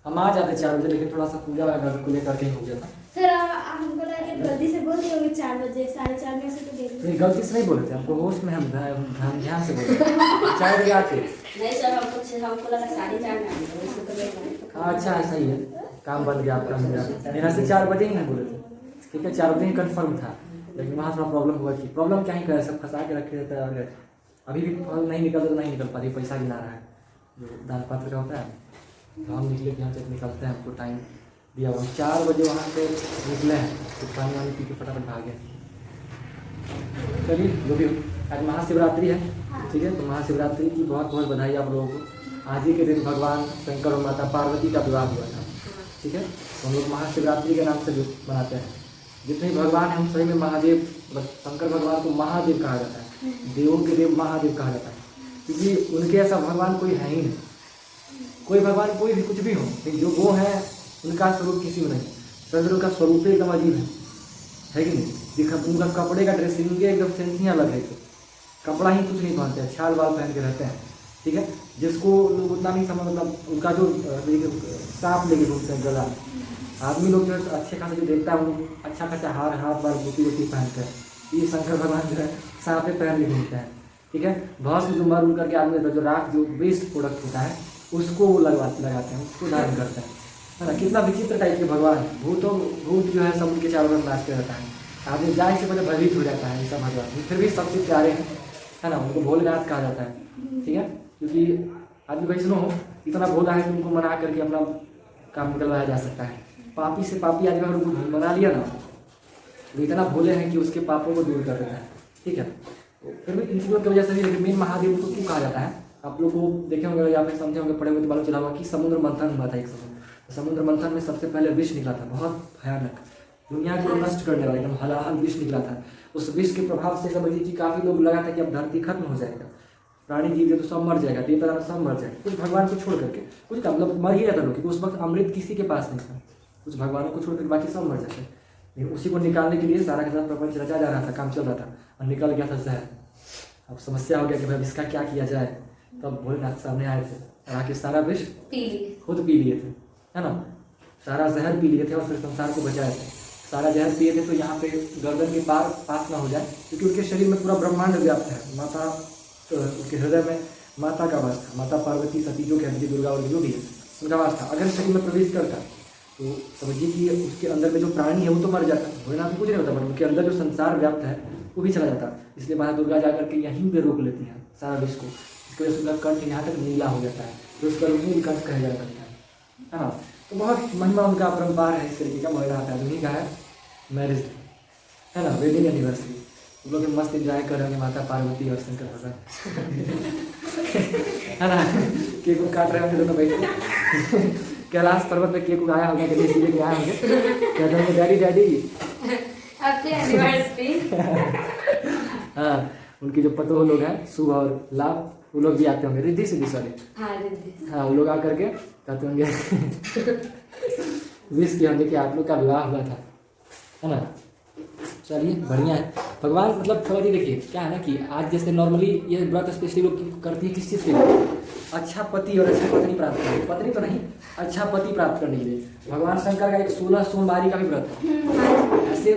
हम आ जाते 4 बजे, लेकिन थोड़ा सा पूजा को लेकर के हो गया था। सर हमको लगा कि गलती से बोल दिए होंगे 4 बजे, 4:30 में से तो देख नहीं, गलती से नहीं बोले थे, हमको होश में हम ध्यान से बोले 4 बजे आते। नहीं सर, हमको लगा 4:30 में आएंगे, उसको तो लेट आए। अच्छा है, सही है, काम बन गया आपका। मेरा से 4 बजे ही नहीं बोले थे, ठीक है, 4 बजे ही कन्फर्म था, लेकिन वहाँ थोड़ा प्रॉब्लम हुआ थी। प्रॉब्लम क्या ही करे, सब फंसा के रखे रहता है। अभी भी फल नहीं निकल तो नहीं निकल पा रही, पैसा गिना रहा है जो दान पात्र का होता है। तो हम निकले कि यहाँ तक निकलते हैं, हमको टाइम दिया हुआ 4 बजे वहाँ से निकले हैं, तो पानी वानी पी के फटाफट भागे। चलिए जो भी हो, आज महाशिवरात्रि है, ठीक है, तो महाशिवरात्रि की बहुत बहुत बधाई आप लोगों को। आज ही के दिन भगवान शंकर और माता पार्वती का विवाह हुआ था, ठीक है, तो हम लोग महाशिवरात्रि के नाम से मनाते हैं। जितने भी भगवान हैं हम सही में महादेव, शंकर भगवान को महादेव कहा जाता है, देवों के देव महादेव कहा जाता है, क्योंकि उनके ऐसा भगवान कोई है ही नहीं। कोई भगवान कोई भी कुछ भी हो, लेकिन जो वो है उनका स्वरूप किसी में नहीं। शंकर का स्वरूप एकदम अजीब है कि नहीं? दिखा उनका कपड़े का ड्रेसिंग एकदम सेंस ही अलग है, कपड़ा ही कुछ नहीं पहनते हैं, छाल बाल पहन के रहते हैं, ठीक है। जिसको लोग उतना नहीं समझ, मतलब उनका जो सांप लेके घूमते हैं गला, आदमी लोग जो अच्छे खासे जो देखता है वो अच्छा खासा हाथ बार बूटी वूटी पहनते हैं। ये शंकर भगवान जो है सांपे पहन के घूमते हैं, ठीक है। भस्म जो मर करके आदमी जो राख जो वेस्ट प्रोडक्ट होता है उसको वो लगाते हैं, उसको धारण करते हैं, है ना। कितना विचित्र टाइप के भगवान है। भूत जो है समुद्र के चारों ओर नाचते रहता है, आदमी जाए से पहले भयभीत हो जाता है। ऐसा भगवान फिर भी सबसे प्यारे हैं, है ना, उनको भोलेनाथ कहा जाता है, ठीक है। क्योंकि आदमी वैष्णव हो इतना भोला है कि उनको मना करके अपना काम निकलवाया जा सकता है। पापी से पापी आदमी अगर उनको मना लिया ना, वो इतना भोले हैं कि उसके पापों को दूर कर देता है, ठीक है। तो फिर भी इन चीज़ों की वजह से भी, लेकिन मेन महादेव को क्यों कहा जाता है, आप लोग को देखे होंगे या फिर समझे होंगे, पढ़े हुए तो मालूम चला होगा कि समुद्र मंथन हुआ था एक समय। समुद्र मंथन में सबसे पहले विष निकला था, बहुत भयानक, दुनिया को नष्ट करने वाला एकदम हलाहल विष निकला था। उस विष के प्रभाव से समझिए कि काफ़ी लोग लगा था कि अब धरती खत्म हो जाएगा, प्राणी जीव तो सब मर जाएगा, देवता सब मर जाएगा, कुछ भगवान को छोड़ करके। कुछ का मतलब मर ही रहता लोग, क्योंकि उस वक्त अमृत किसी के पास नहीं था, कुछ भगवानों को छोड़ कर बाकी सब मर जाते। लेकिन उसी को निकालने के लिए सारा के सारा प्रपंच रचा जा रहा था, काम चल रहा था, और निकल गया था जहर। अब समस्या हो गया कि भाई इसका क्या किया जाए। तब भोलेनाथ सामने आए थे और आके सारा विष खुद पी लिए थे, है ना, सारा जहर पी लिए थे और फिर संसार को बचाए थे। सारा जहर पिए थे तो यहाँ पे गर्दन के पास ना हो जाए, क्योंकि उनके शरीर में पूरा ब्रह्मांड व्याप्त है। माता उनके हृदय में माता का वास था, माता पार्वती सती जो कहती दुर्गा और जो भी है उनका वास था। अगर शरीर में प्रवेश करता तो समझिए कि उसके अंदर में जो प्राणी है वो तो मर जाता, भोलेनाथ कुछ नहीं होता, बट उनके अंदर जो संसार व्याप्त है वो भी चला जाता। इसलिए माता दुर्गा जाकर के यहीं पे रोक लेती हैं सारा विष को, इसकी वजह से उनका कंठ यहाँ तक नीला हो जाता है, तो उसका नीलकंठ कहा जा सकता है ना। तो बहुत महिमा उनका अपरंपार है, इस तरीके का भोलेनाथ है। उन्हीं का है मैरिज, है ना, वेडिंग एनिवर्सरी। उन लोग मस्त इंजॉय कर रहे होंगे, माता पार्वती और शंकर भगवान है ना, केक को काट रहे होंगे दोनों बैठ कैलाश पर्वत में केक आया होगा, गणेश जी लेके आए होंगे, कहते होंगे डैडी डैडी हाँ, उनकी जो पतोह लोग हैं शुभ और लाभ, वो लोग भी आते होंगे, रिद्धि सिद्धि सॉरी, हाँ, वो लोग आकर के कहते होंगे विश किए होंगे कि आप लोग का विवाह हुआ था, है ना। चलिए बढ़िया है। भगवान मतलब थोड़ा ही देखिए क्या है ना कि आज जैसे नॉर्मली ये व्रत स्पेशली लोग करती है किस चीज़ के लिए, अच्छा पति और अच्छी पत्नी प्राप्त करने, पत्नी तो नहीं अच्छा पति प्राप्त करने के लिए। भगवान शंकर का एक 16 सोमवारी का भी व्रत है। ऐसे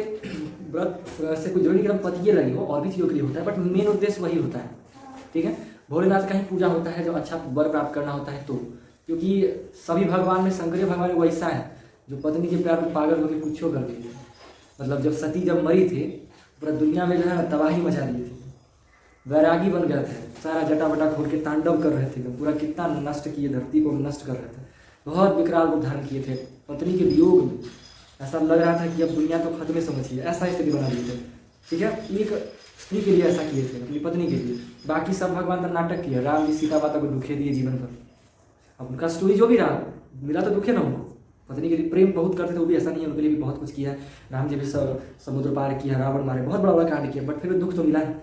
व्रत से कोई जरूरी एकदम पति लगी हो, और भी चीज़ों के लिए होता है, बट मेन उद्देश्य वही होता है, ठीक है। भोलेनाथ का ही पूजा होता है जो अच्छा वर प्राप्त करना होता है, तो क्योंकि सभी भगवान में शंकरीय भगवान वैसा है जो पत्नी के प्यार में पागल होकर पूछो कर दी। मतलब जब सती जब मरी थी पूरा दुनिया में जो है तबाही मचा दी थी, वैरागी बन गए थे, सारा जटा वटा खोल के तांडव कर रहे थे, पूरा कितना नष्ट किए, धरती को नष्ट कर रहे थे, बहुत विकराल रूप धारण किए थे। पत्नी के वियोग में ऐसा लग रहा था कि अब दुनिया तो खत्म समझिए, ऐसा स्थिति बना दिए थे, ठीक है। एक स्त्री के लिए ऐसा किए थे, अपनी पत्नी के लिए। बाकी सब भगवान का नाटक किया, राम जी सीता माता को दुखे दिए जीवन भर। अब उनका स्टोरी जो भी रहा मिला तो दुखे ना उनको, पत्नी के लिए प्रेम बहुत करते थे, वो भी ऐसा नहीं है, उनके लिए भी बहुत कुछ किया है। राम जी भी समुद्र पार किया, रावण मारे, बहुत बड़ा बड़ा कांड किया, बट फिर भी दुख तो मिला है,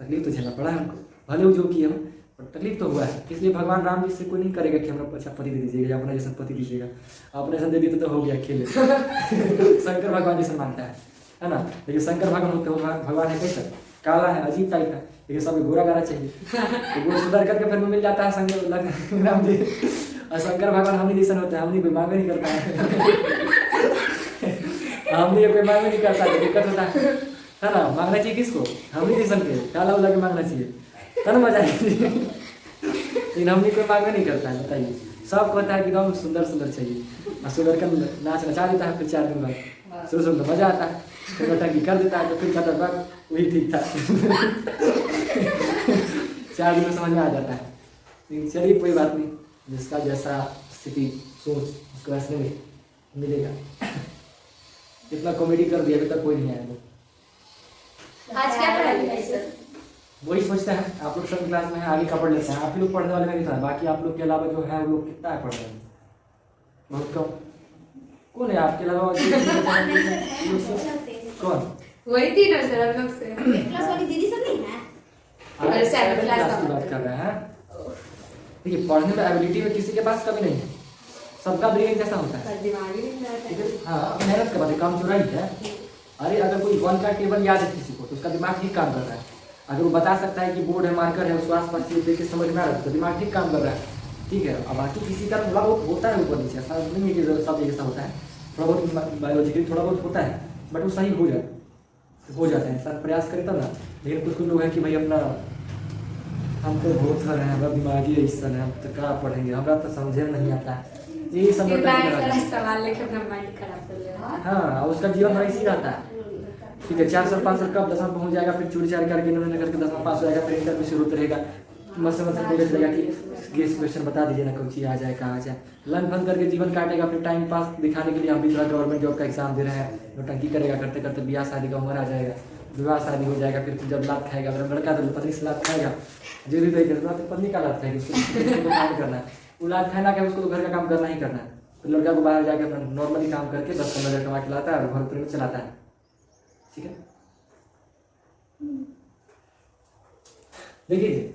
तकलीफ तो झेलना पड़ा है उनको, भले वो जो किया हो बट तकलीफ तो हुआ है। इसलिए भगवान राम जी से कोई नहीं करेगा कि हमारा अच्छा पति दे दीजिएगा या अपना जैसा पति दीजिएगा, अपने जैसा दे दिए तो हो गया खेले शंकर भगवान जैसा मानता है ना। लेकिन शंकर भगवान होते भगवान है कैसा, काला है, अजीब टाइप है, लेकिन सब गोरा गारा चाहिए तो वो सुधर करके फिर मिल जाता है संग राम जी और शंकर भगवान हमनी जैसा होता है, हमनी कोई मांगे नहीं करता है। हमनी कोई मांगे नहीं करता है, दिक्कत होता है ना। मांगना चाहिए किसको? हमनी जैसा के काला उला के मांगना चाहिए, तब ना मजा आएगी। लेकिन हमनी कोई मांगे नहीं करता है, बताइए। सब कहता है कि एकदम सुंदर सुंदर चाहिए, और सुंदर का नाच नचा देता है, फिर 4 दिन बाद शुरू शुरू में मजा आता है, फिर नौटंकी कर देता है, तो फिर कहता है वही ठीक था। 4 दिन में समझ में आ जाता है। लेकिन चलिए कोई बात नहीं, जिसका जैसा स्थिति सोच उसको वैसे में मिलेगा। इतना कॉमेडी कर दिया, अभी तक कोई नहीं आया। आज क्या पढ़ाई सर? वही सोचते हैं आप लोग सब क्लास में है, आगे का पढ़ लेते हैं। आप ही लोग पढ़ने वाले नहीं था, बाकी आप लोग के अलावा जो है वो लोग कितना है पढ़ रहे हैं, बहुत कम। कौन है आपके अलावा? कौन? वही थी ना सर हम लोग से। क्लास वाली दीदी सब नहीं है। अरे सेवन क्लास की बात कर रहे हैं। देखिए पढ़ने में एबिलिटी में किसी के पास कभी नहीं है, सबका ब्रेन जैसा होता है। दिमाग ही नहीं ठीक है, रहता। हाँ मेहनत का बात है, काम चुराई है। अरे अगर कोई 1 का टेबल याद है किसी को, तो उसका दिमाग ठीक काम कर रहा है। अगर वो बता सकता है कि बोर्ड है, मार्कर है, उसको आस-पास चीज देख के समझ में आ रहा है, तो दिमाग ठीक काम कर रहा है। ठीक है, अब बाकी किसी का थोड़ा बहुत होता है ऊपर नीचे, ऐसा नहीं है कि सब जैसा होता है, थोड़ा बहुत बायोलॉजिकली थोड़ा बहुत होता है, बट वो सही हो जाता है। इंसान प्रयास करे तब ना। लेकिन कुछ लोग हैं कि भाई अपना हम तो बहुत सारे हैं, हमारा दिमागी ऐसा है, हम तो क्या पढ़ेंगे, हमारा तो समझे नहीं आता है, यही सब सवाल लेके अपना माइंड खराब कर ले। हाँ, उसका जीवन भर इसी रहता है। ठीक है, 4 साल 5 साल कब 10वां पहुंच जाएगा, फिर चोरी चार करके इन्होंने करके 10वां पास हो जाएगा, फिर इंटर में शुरू रहेगा, मस्त बोले चलेगा कि गेस क्वेश्चन बता दीजिए ना, कौन सी आ जाए, कहाँ आ जाए, लन फन करके जीवन काटेगा। फिर टाइम पास दिखाने के लिए हम भी थोड़ा गवर्नमेंट जॉब का एग्जाम दे रहे हैं, नौटंकी करेगा, करते करते ब्याह शादी का उम्र आ जाएगा, विवाह शादी हो जाएगा, फिर जब लात खाएगा, अगर लड़का तो पत्नी से लात खाएगा, जो भी तरीके से पत्नी का लात खाएगी, उसको काम करना है, वो लात खाना क्या, उसको घर का काम करना ही करना है। फिर लड़का को बाहर जाकर अपना नॉर्मली काम करके 10-15 हज़ार कमा के लाता है और घर पर चलाता है। ठीक है, देखिए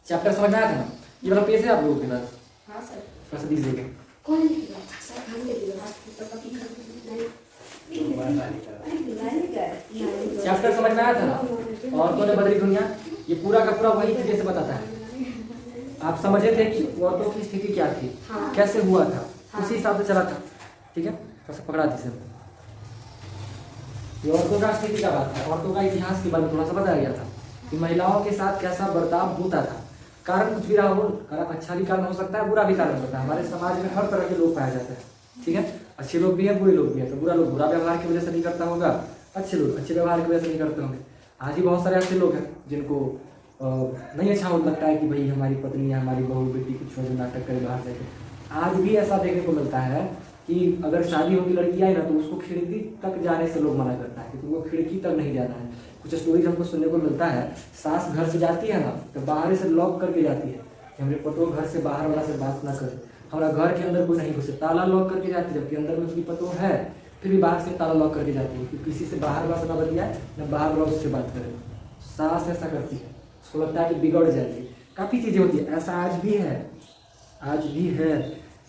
चैप्टर समझ में आया था ना, ये वाला पेज है आप लोगों के पास? हाँ सर। थोड़ा सा दीजिएगा। कौन लिखेगा सर? हम लिखेगा। चैप्टर समझ में आया था ना? औरतों ने बदली दुनिया, ये पूरा का पूरा वही तरीके से बताता है। आप समझे थे कि औरतों की स्थिति क्या थी, हाँ। कैसे हुआ था, उसी हिसाब से चला था। ठीक है, थोड़ा सा पकड़ा दीजिए। ये औरतों का स्थिति का बात है, औरतों का इतिहास के बारे में थोड़ा सा बताया गया था कि महिलाओं के साथ कैसा बर्ताव होता था। कारण कुछ भी रहा हो, कारण अच्छा भी कारण हो सकता है, बुरा भी कारण होता है। हमारे समाज में हर तरह के लोग पाए जाते हैं। ठीक है, अच्छे लोग भी हैं, बुरे लोग भी हैं। तो बुरा लोग बुरा व्यवहार की वजह से नहीं करता होगा, अच्छे लोग अच्छे व्यवहार की वजह से नहीं करते होंगे। आज भी बहुत सारे ऐसे लोग हैं जिनको नहीं अच्छा हो लगता है कि भाई हमारी पत्नी या हमारी बहू बेटी कुछ जो नाटक करे बाहर जाके। आज भी ऐसा देखने को मिलता है कि अगर शादी होगी लड़की आई ना, तो उसको खिड़की तक जाने से लोग मना करता है, क्योंकि वो खिड़की तक नहीं जाना है। कुछ स्टोरीज हमको सुनने को मिलता है, सास घर से जाती है ना, तो बाहर से लॉक करके जाती है कि हमारे पतो घर से बाहर वाला से बात ना करे, हमारा घर के अंदर कोई नहीं घुसे, ताला लॉक करके जाती है। जबकि अंदर में उसकी पतो है, फिर भी बाहर से ताला लॉक करके जाती है, क्योंकि किसी से बाहर वाला से ना बतियाए, न बाहर वाला उससे बात करे। सास ऐसा करती है, उसको लगता है कि बिगड़ जाएगी। काफ़ी चीज़ें होती है, ऐसा आज भी है, आज भी है।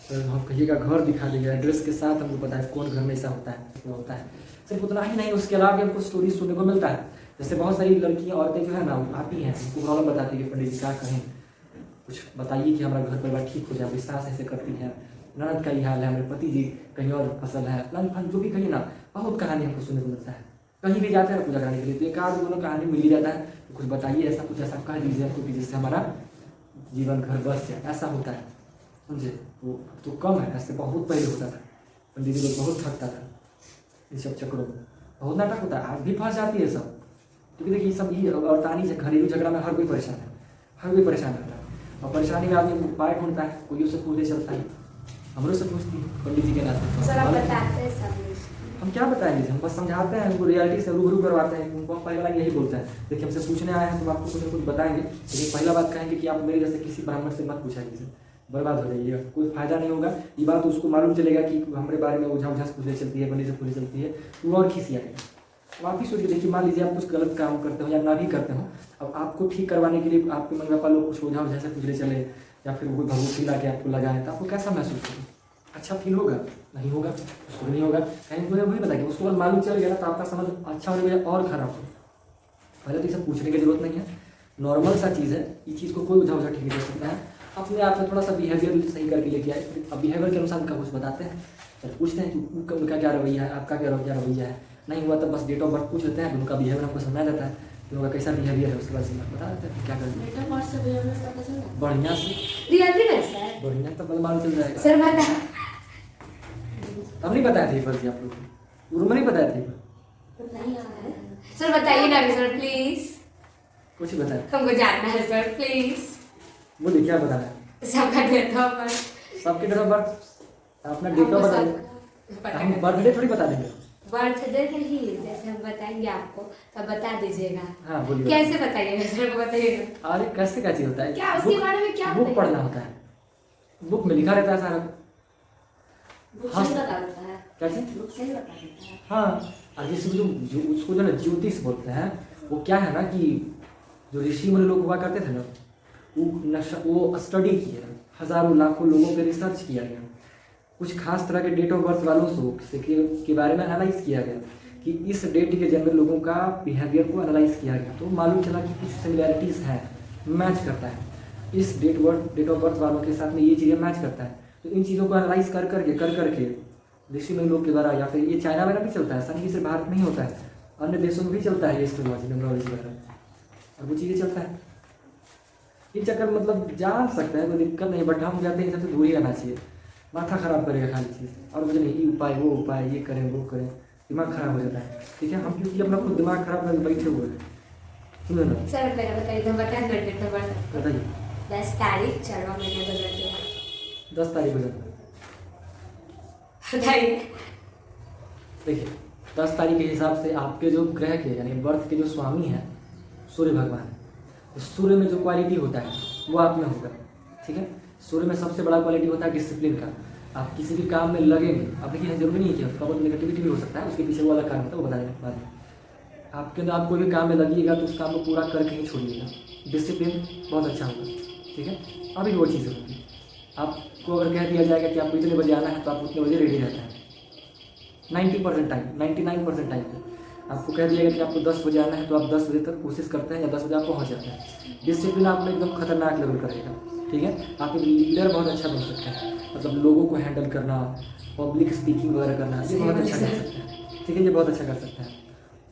तो हम कहिएगा घर दिखा देंगे एड्रेस के साथ, हमको पता है कौन घर में ऐसा होता है। सिर्फ उतना ही नहीं, उसके अलावा भी हमको स्टोरी सुनने को मिलता है। जैसे बहुत सारी लड़कियां औरतें जो है ना, आती हैं, उनको प्रॉब्लम बताती है कि पंडित जी क्या कहें, कुछ बताइए कि हमारा घर परिवार ठीक हो जाए। सास ऐसे करती है, ननद का ही हाल है, हमारे पति जी कहीं और फसल है, लन जो भी कहीं ना, बहुत कहानी हमको सुनने को मिलता है। कहीं भी जाते हैं पूजा करने के लिए, तो एक आध दोनों कहानी मिल ही जाता है। तो कुछ बताइए, ऐसा कुछ ऐसा कह दीजिए आपको कि जिससे हमारा जीवन घर बस जाए, ऐसा होता है, समझे। तो कम है, ऐसे बहुत पहले होता था। पंडित जी लोग बहुत थकता था इन सब चक्रों में, बहुत नाटक होता है। आज भी फंस जाती है सब, क्योंकि देखिए सब ये औरतानी से घरेलू झगड़ा में हर कोई परेशान है, हर कोई परेशान रहता है। और परेशानी में आदमी उपाय ढूंढता है, कोई उससे पूछे चलता है, हमरों से पूछती है पंडित जी के नाते। सर आप बताते हैं सब। हम क्या बताएंगे, हम बस समझाते हैं, उनको रियलिटी से रूबरू करवाते हैं। उनको हम पहला यही बोलते हैं, देखिए हमसे पूछने आए हैं तो आपको कुछ न कुछ बताएंगे, लेकिन पहला बात कहेंगे कि आप मेरे जैसे किसी ब्राह्मण से मत पूछा कीजिए, बर्बाद हो जाइएगा, कोई फायदा नहीं होगा। ये बात उसको मालूम चलेगा कि हमारे बारे में ओझा ओझा से पूछने चलती है, पंडित से पूछने चलती है, वो और खिसी आएगा। तो आप ही सोचिए, देखिए मान लीजिए आप कुछ गलत काम करते हो या ना भी करते हो, अब आपको ठीक करवाने के लिए आपके मम्मी पापा लोग कुछ ओझा ओझा से पूछने चले, या फिर कोई भभूति ला के आपको लगाए, तो आपको कैसा महसूस होगा? अच्छा फील होगा? नहीं होगा, उसको नहीं होगा। कहीं मुझे वही बताइए, उसको अगर मालूम चल गया ना, तो आपका समझ अच्छा होने के और खराब हो। पहले तो ये सब पूछने की जरूरत नहीं है, नॉर्मल सा चीज़ है, इस चीज़ को कोई ओझा ओझा ठीक कर सकता है। अपने आप में थोड़ा सा बिहेवियर सही करके लेके आए। अब बिहेवियर के अनुसार उनका कुछ बताते हैं, फिर पूछते हैं कि उनका क्या रवैया है, आपका क्या रवैया है। नहीं हुआ तो बस डेट ऑफ बर्थ पूछ लेते हैं, उनका बिहेवियर हमको समझा देता है कि उनका कैसा बिहेवियर है, उसके बाद से बता देते हैं क्या करेंगे। बेटा व्हाट्सएप में पता चला बढ़िया से रियलिटी में सर बढ़िया तो बलमान चल जाएगा। सर बता अब नहीं बताया थे फर्जी आप लोग को, रूम में नहीं बताया थे, नहीं आ रहा है सर, बताइए ना सर प्लीज, कुछ ही बताया। हमको जानना है सर प्लीज। बोलिए क्या बताना है। सबका डेट ऑफ बर्थ, सबके डेट ऑफ बर्थ, अपना डेट ऑफ बर्थ, हम बर्थडे थोड़ी बता देंगे। बर्थडे नहीं, जैसे हम बताएंगे आपको तब बता दीजिएगा। हाँ बोलिए। कैसे बताइएगा सर को बताइए ना। अरे कैसे क्या चीज होता है, क्या उसके बारे में क्या बुक पढ़ना होता है, बुक में लिखा रहता है सारा। बुक हाँ। सही बता देता है, क्या चीज? बुक सही बता देता है। हाँ, और जिसको जो उसको जो ना ज्योतिष बोलते हैं, वो क्या है ना कि जो ऋषि मुनि लोग हुआ करते थे ना, वो स्टडी किए, हजारों लाखों लोगों पे रिसर्च किया गया, कुछ खास तरह के डेट ऑफ बर्थ वालों के बारे में एनालाइज किया गया कि इस डेट के जन्मे लोगों का बिहेवियर को एनालाइज किया गया, तो मालूम चला कि कुछ सिमिलैरिटीज़ हैं, मैच करता है इस डेट ऑफ बर्थ वालों के साथ में, ये चीज़ें मैच करता है। तो इन चीज़ों को एनालाइज कर करके ऋषि मुनि लोग के द्वारा, या फिर ये चाइना में भी चलता है, संगीत सिर्फ भारत में ही होता है, अन्य देशों में भी चलता है ये एस्ट्रोलॉजी न्यूमरोलॉजी वगैरह, और वो चीज़ें चलता है। ये चक्कर मतलब जान सकते हैं, कोई दिक्कत नहीं, बट हम कहते हैं सबसे दूर ही रहना चाहिए, माथा खराब करेगा खाली चीज़, और मुझे नहीं ये उपाय वो उपाय, ये करें वो करें, दिमाग खराब हो जाता है। ठीक है, हम क्योंकि अपना खुद दिमाग खराब करके बैठे हुए हैं। सुनो ना, सर मेरा बताइए तो बताएं डेट ऑफ बर्थ। बताइए। 10 तारीख 4वां महीना 2013। 10 तारीख को जाना, बताइए। देखिए 10 तारीख के हिसाब से आपके जो ग्रह के यानी बर्थ के जो स्वामी हैं सूर्य भगवान, तो सूर्य में जो क्वालिटी होता है वो आप में होगा। ठीक है, सूर्य में सबसे बड़ा क्वालिटी होता है डिसिप्लिन का। आप किसी भी काम में लगेंगे, अब देखिए जरूरी नहीं है कि थोड़ा बहुत नेगेटिविटी भी हो सकता है, उसके पीछे वो अलग कारण होता है, वो बताने के बाद में आपके अंदर आप कोई भी काम में लगिएगा तो उस काम को पूरा करके ही छोड़िएगा, डिसिप्लिन बहुत अच्छा होगा। ठीक है, अभी वो चीज़ होगी, आपको अगर कह दिया जाएगा कि आपको इतने बजे आना है तो आप उतने बजे रेडी रहते हैं 90% टाइम, 99% टाइम पे। आपको कह दिया गया कि आपको 10 बजे आना है तो आप 10 बजे तक कोशिश करते हैं या 10 बजे आप पहुंच जाते हैं। डिसिप्लिन आप में एकदम खतरनाक लेवल का रहेगा। ठीक है, आप एक लीडर बहुत अच्छा बन सकते हैं, मतलब लोगों को हैंडल करना, पब्लिक स्पीकिंग वगैरह करना, ये बहुत अच्छा कर सकते हैं। ठीक है, ये बहुत अच्छा कर सकते हैं,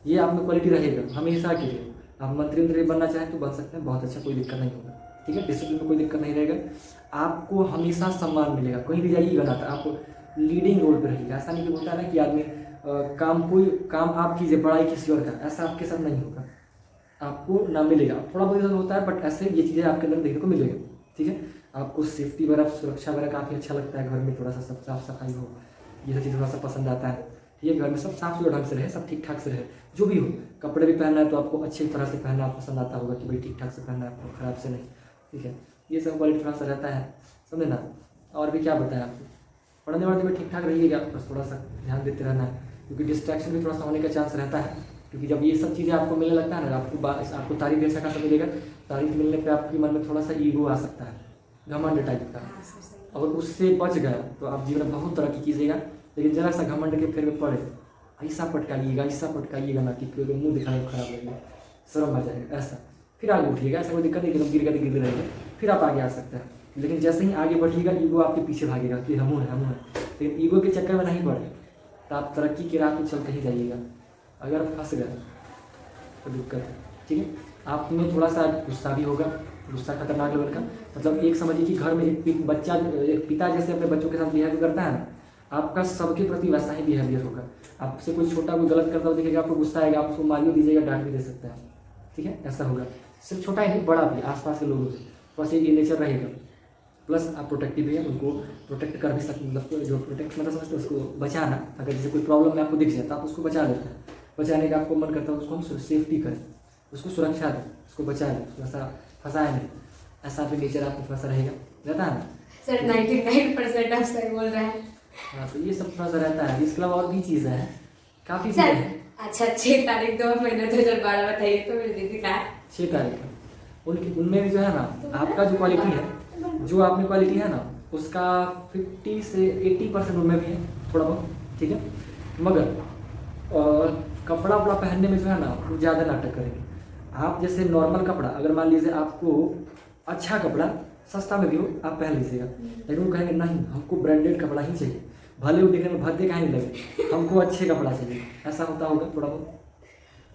ये आप में क्वालिटी रहेगा हमेशा के लिए। आप मंत्री बनना चाहें तो बन सकते हैं, बहुत अच्छा, कोई दिक्कत नहीं होगा। ठीक है, डिसिप्लिन में कोई दिक्कत नहीं रहेगा, आपको हमेशा सम्मान मिलेगा, कहीं भी जाइएगा ना तो आप लीडिंग रोल पर रहिएगा। ऐसा नहीं होता है ना कि आदमी काम आप कीजिए, बड़ाई किसी और का, ऐसा आपके साथ नहीं होगा, आपको ना मिलेगा। थोड़ा बहुत होता है बट ऐसे ये चीज़ें आपके अंदर देखने को मिलेगी। ठीक है, आपको सेफ्टी वगैरह सुरक्षा वगैरह काफ़ी अच्छा लगता है, घर में थोड़ा सा सब साफ सफाई हो, ये सब चीज़ थोड़ा सा पसंद आता है। ये घर में सब साफ सुथरा ढंग से रहे, सब ठीक ठाक से रहे, जो भी हो। कपड़े भी पहनना है तो आपको अच्छी तरह से पहनना पसंद आता होगा कि भाई ठीक ठाक से पहनना है, आपको खराब से नहीं। ठीक है, ये सब क्वालिटी थोड़ा सा रहता है, समझे ना। और भी क्या बताएं आपको, पढ़ने वढ़ने में ठीक ठाक रहिएगा, बस थोड़ा सा ध्यान देते रहना है, क्योंकि डिस्ट्रैक्शन भी थोड़ा सा होने का चांस रहता है। क्योंकि जब ये सब चीज़ें आपको मिलने लगता है ना, आपको तारीफ भी अच्छा खासा मिलेगा, तारीफ मिलने पे आपके मन में थोड़ा सा ईगो आ सकता है, घमंड टाइप का। अगर उससे बच गया तो आप जीवन में बहुत तरक्की कीजिएगा। लेकिन जरा सा घमंड के फेर में पड़े, ऐसा पटकाइएगा ना कि कोई मुँह दिखाने में खराब लगेगा, शर्म आ जाएगा, ऐसा फिर आगे उठिएगा। ऐसा कोई दिक्कत नहीं कि गिर गए रहेंगे, फिर आप आगे आ सकते हैं। लेकिन जैसे ही आगे बढ़िएगा ईगो आपके पीछे भागेगा कि हम हैं। लेकिन ईगो के चक्कर में नहीं बढ़े तो आप तरक्की की राह पर चलते ही जाइएगा। अगर फंस गए तो दिक्कत है। ठीक है, आप में थोड़ा सा गुस्सा भी होगा, गुस्सा खतरनाक लेवल का। मतलब एक समझिए कि घर में एक पिता जैसे अपने बच्चों के साथ बिहेव करता है ना, आपका सबके प्रति वैसा ही बिहेवियर होगा। आपसे कोई छोटा कोई गलत करता हुआ दिखेगा, आपको गुस्सा आएगा, आप उसको मारियो दीजिएगा, डांट भी दे सकते हैं। ठीक है, ऐसा होगा। सिर्फ छोटा ही नहीं, बड़ा भी, आसपास के लोगों से बस ये नेचर रहेगा। प्लस आप प्रोटेक्टिव है, उनको प्रोटेक्ट कर भी सकते, मतलब जो प्रोटेक्ट मतलब समझते हैं उसको बचाना। अगर जैसे कोई प्रॉब्लम में आपको दिख जाए तो आप उसको बचा लेते हैं। बचाने का आपको मन करता है, उसको हम सेफ्टी करें, उसको सुरक्षा दें, उसको बचा लें, उसको ऐसा फंसाए नहीं। ऐसा भी नेचर आपको थोड़ा सा रहेगा, रहता है ना सर। 99% आप सही बोल रहे हैं। हाँ, तो ये सब थोड़ा सा रहता है। इसके अलावा और भी चीज़ें हैं, काफ़ी सर चीज़ें हैं। अच्छा 6 तारीख 2 महीना 2012 बताइए तो मेरी दीदी का 6 तारीख का उनमें भी जो है ना, आपका जो क्वालिटी है, जो आप में क्वालिटी है ना, उसका 50 से 80% उनमें भी है थोड़ा बहुत। ठीक है, मगर कपड़ा वपड़ा पहनने में जो है ना वो ज़्यादा नाटक करेंगे। आप जैसे नॉर्मल कपड़ा, अगर मान लीजिए आपको अच्छा कपड़ा सस्ता में भी हो आप पहन लीजिएगा, लेकिन वो कहेंगे नहीं हमको ब्रांडेड कपड़ा ही चाहिए, भले वो देखने में भद्दे कहीं नहीं लगे, हमको अच्छे कपड़ा चाहिए। ऐसा होता होगा थोड़ा बहुत,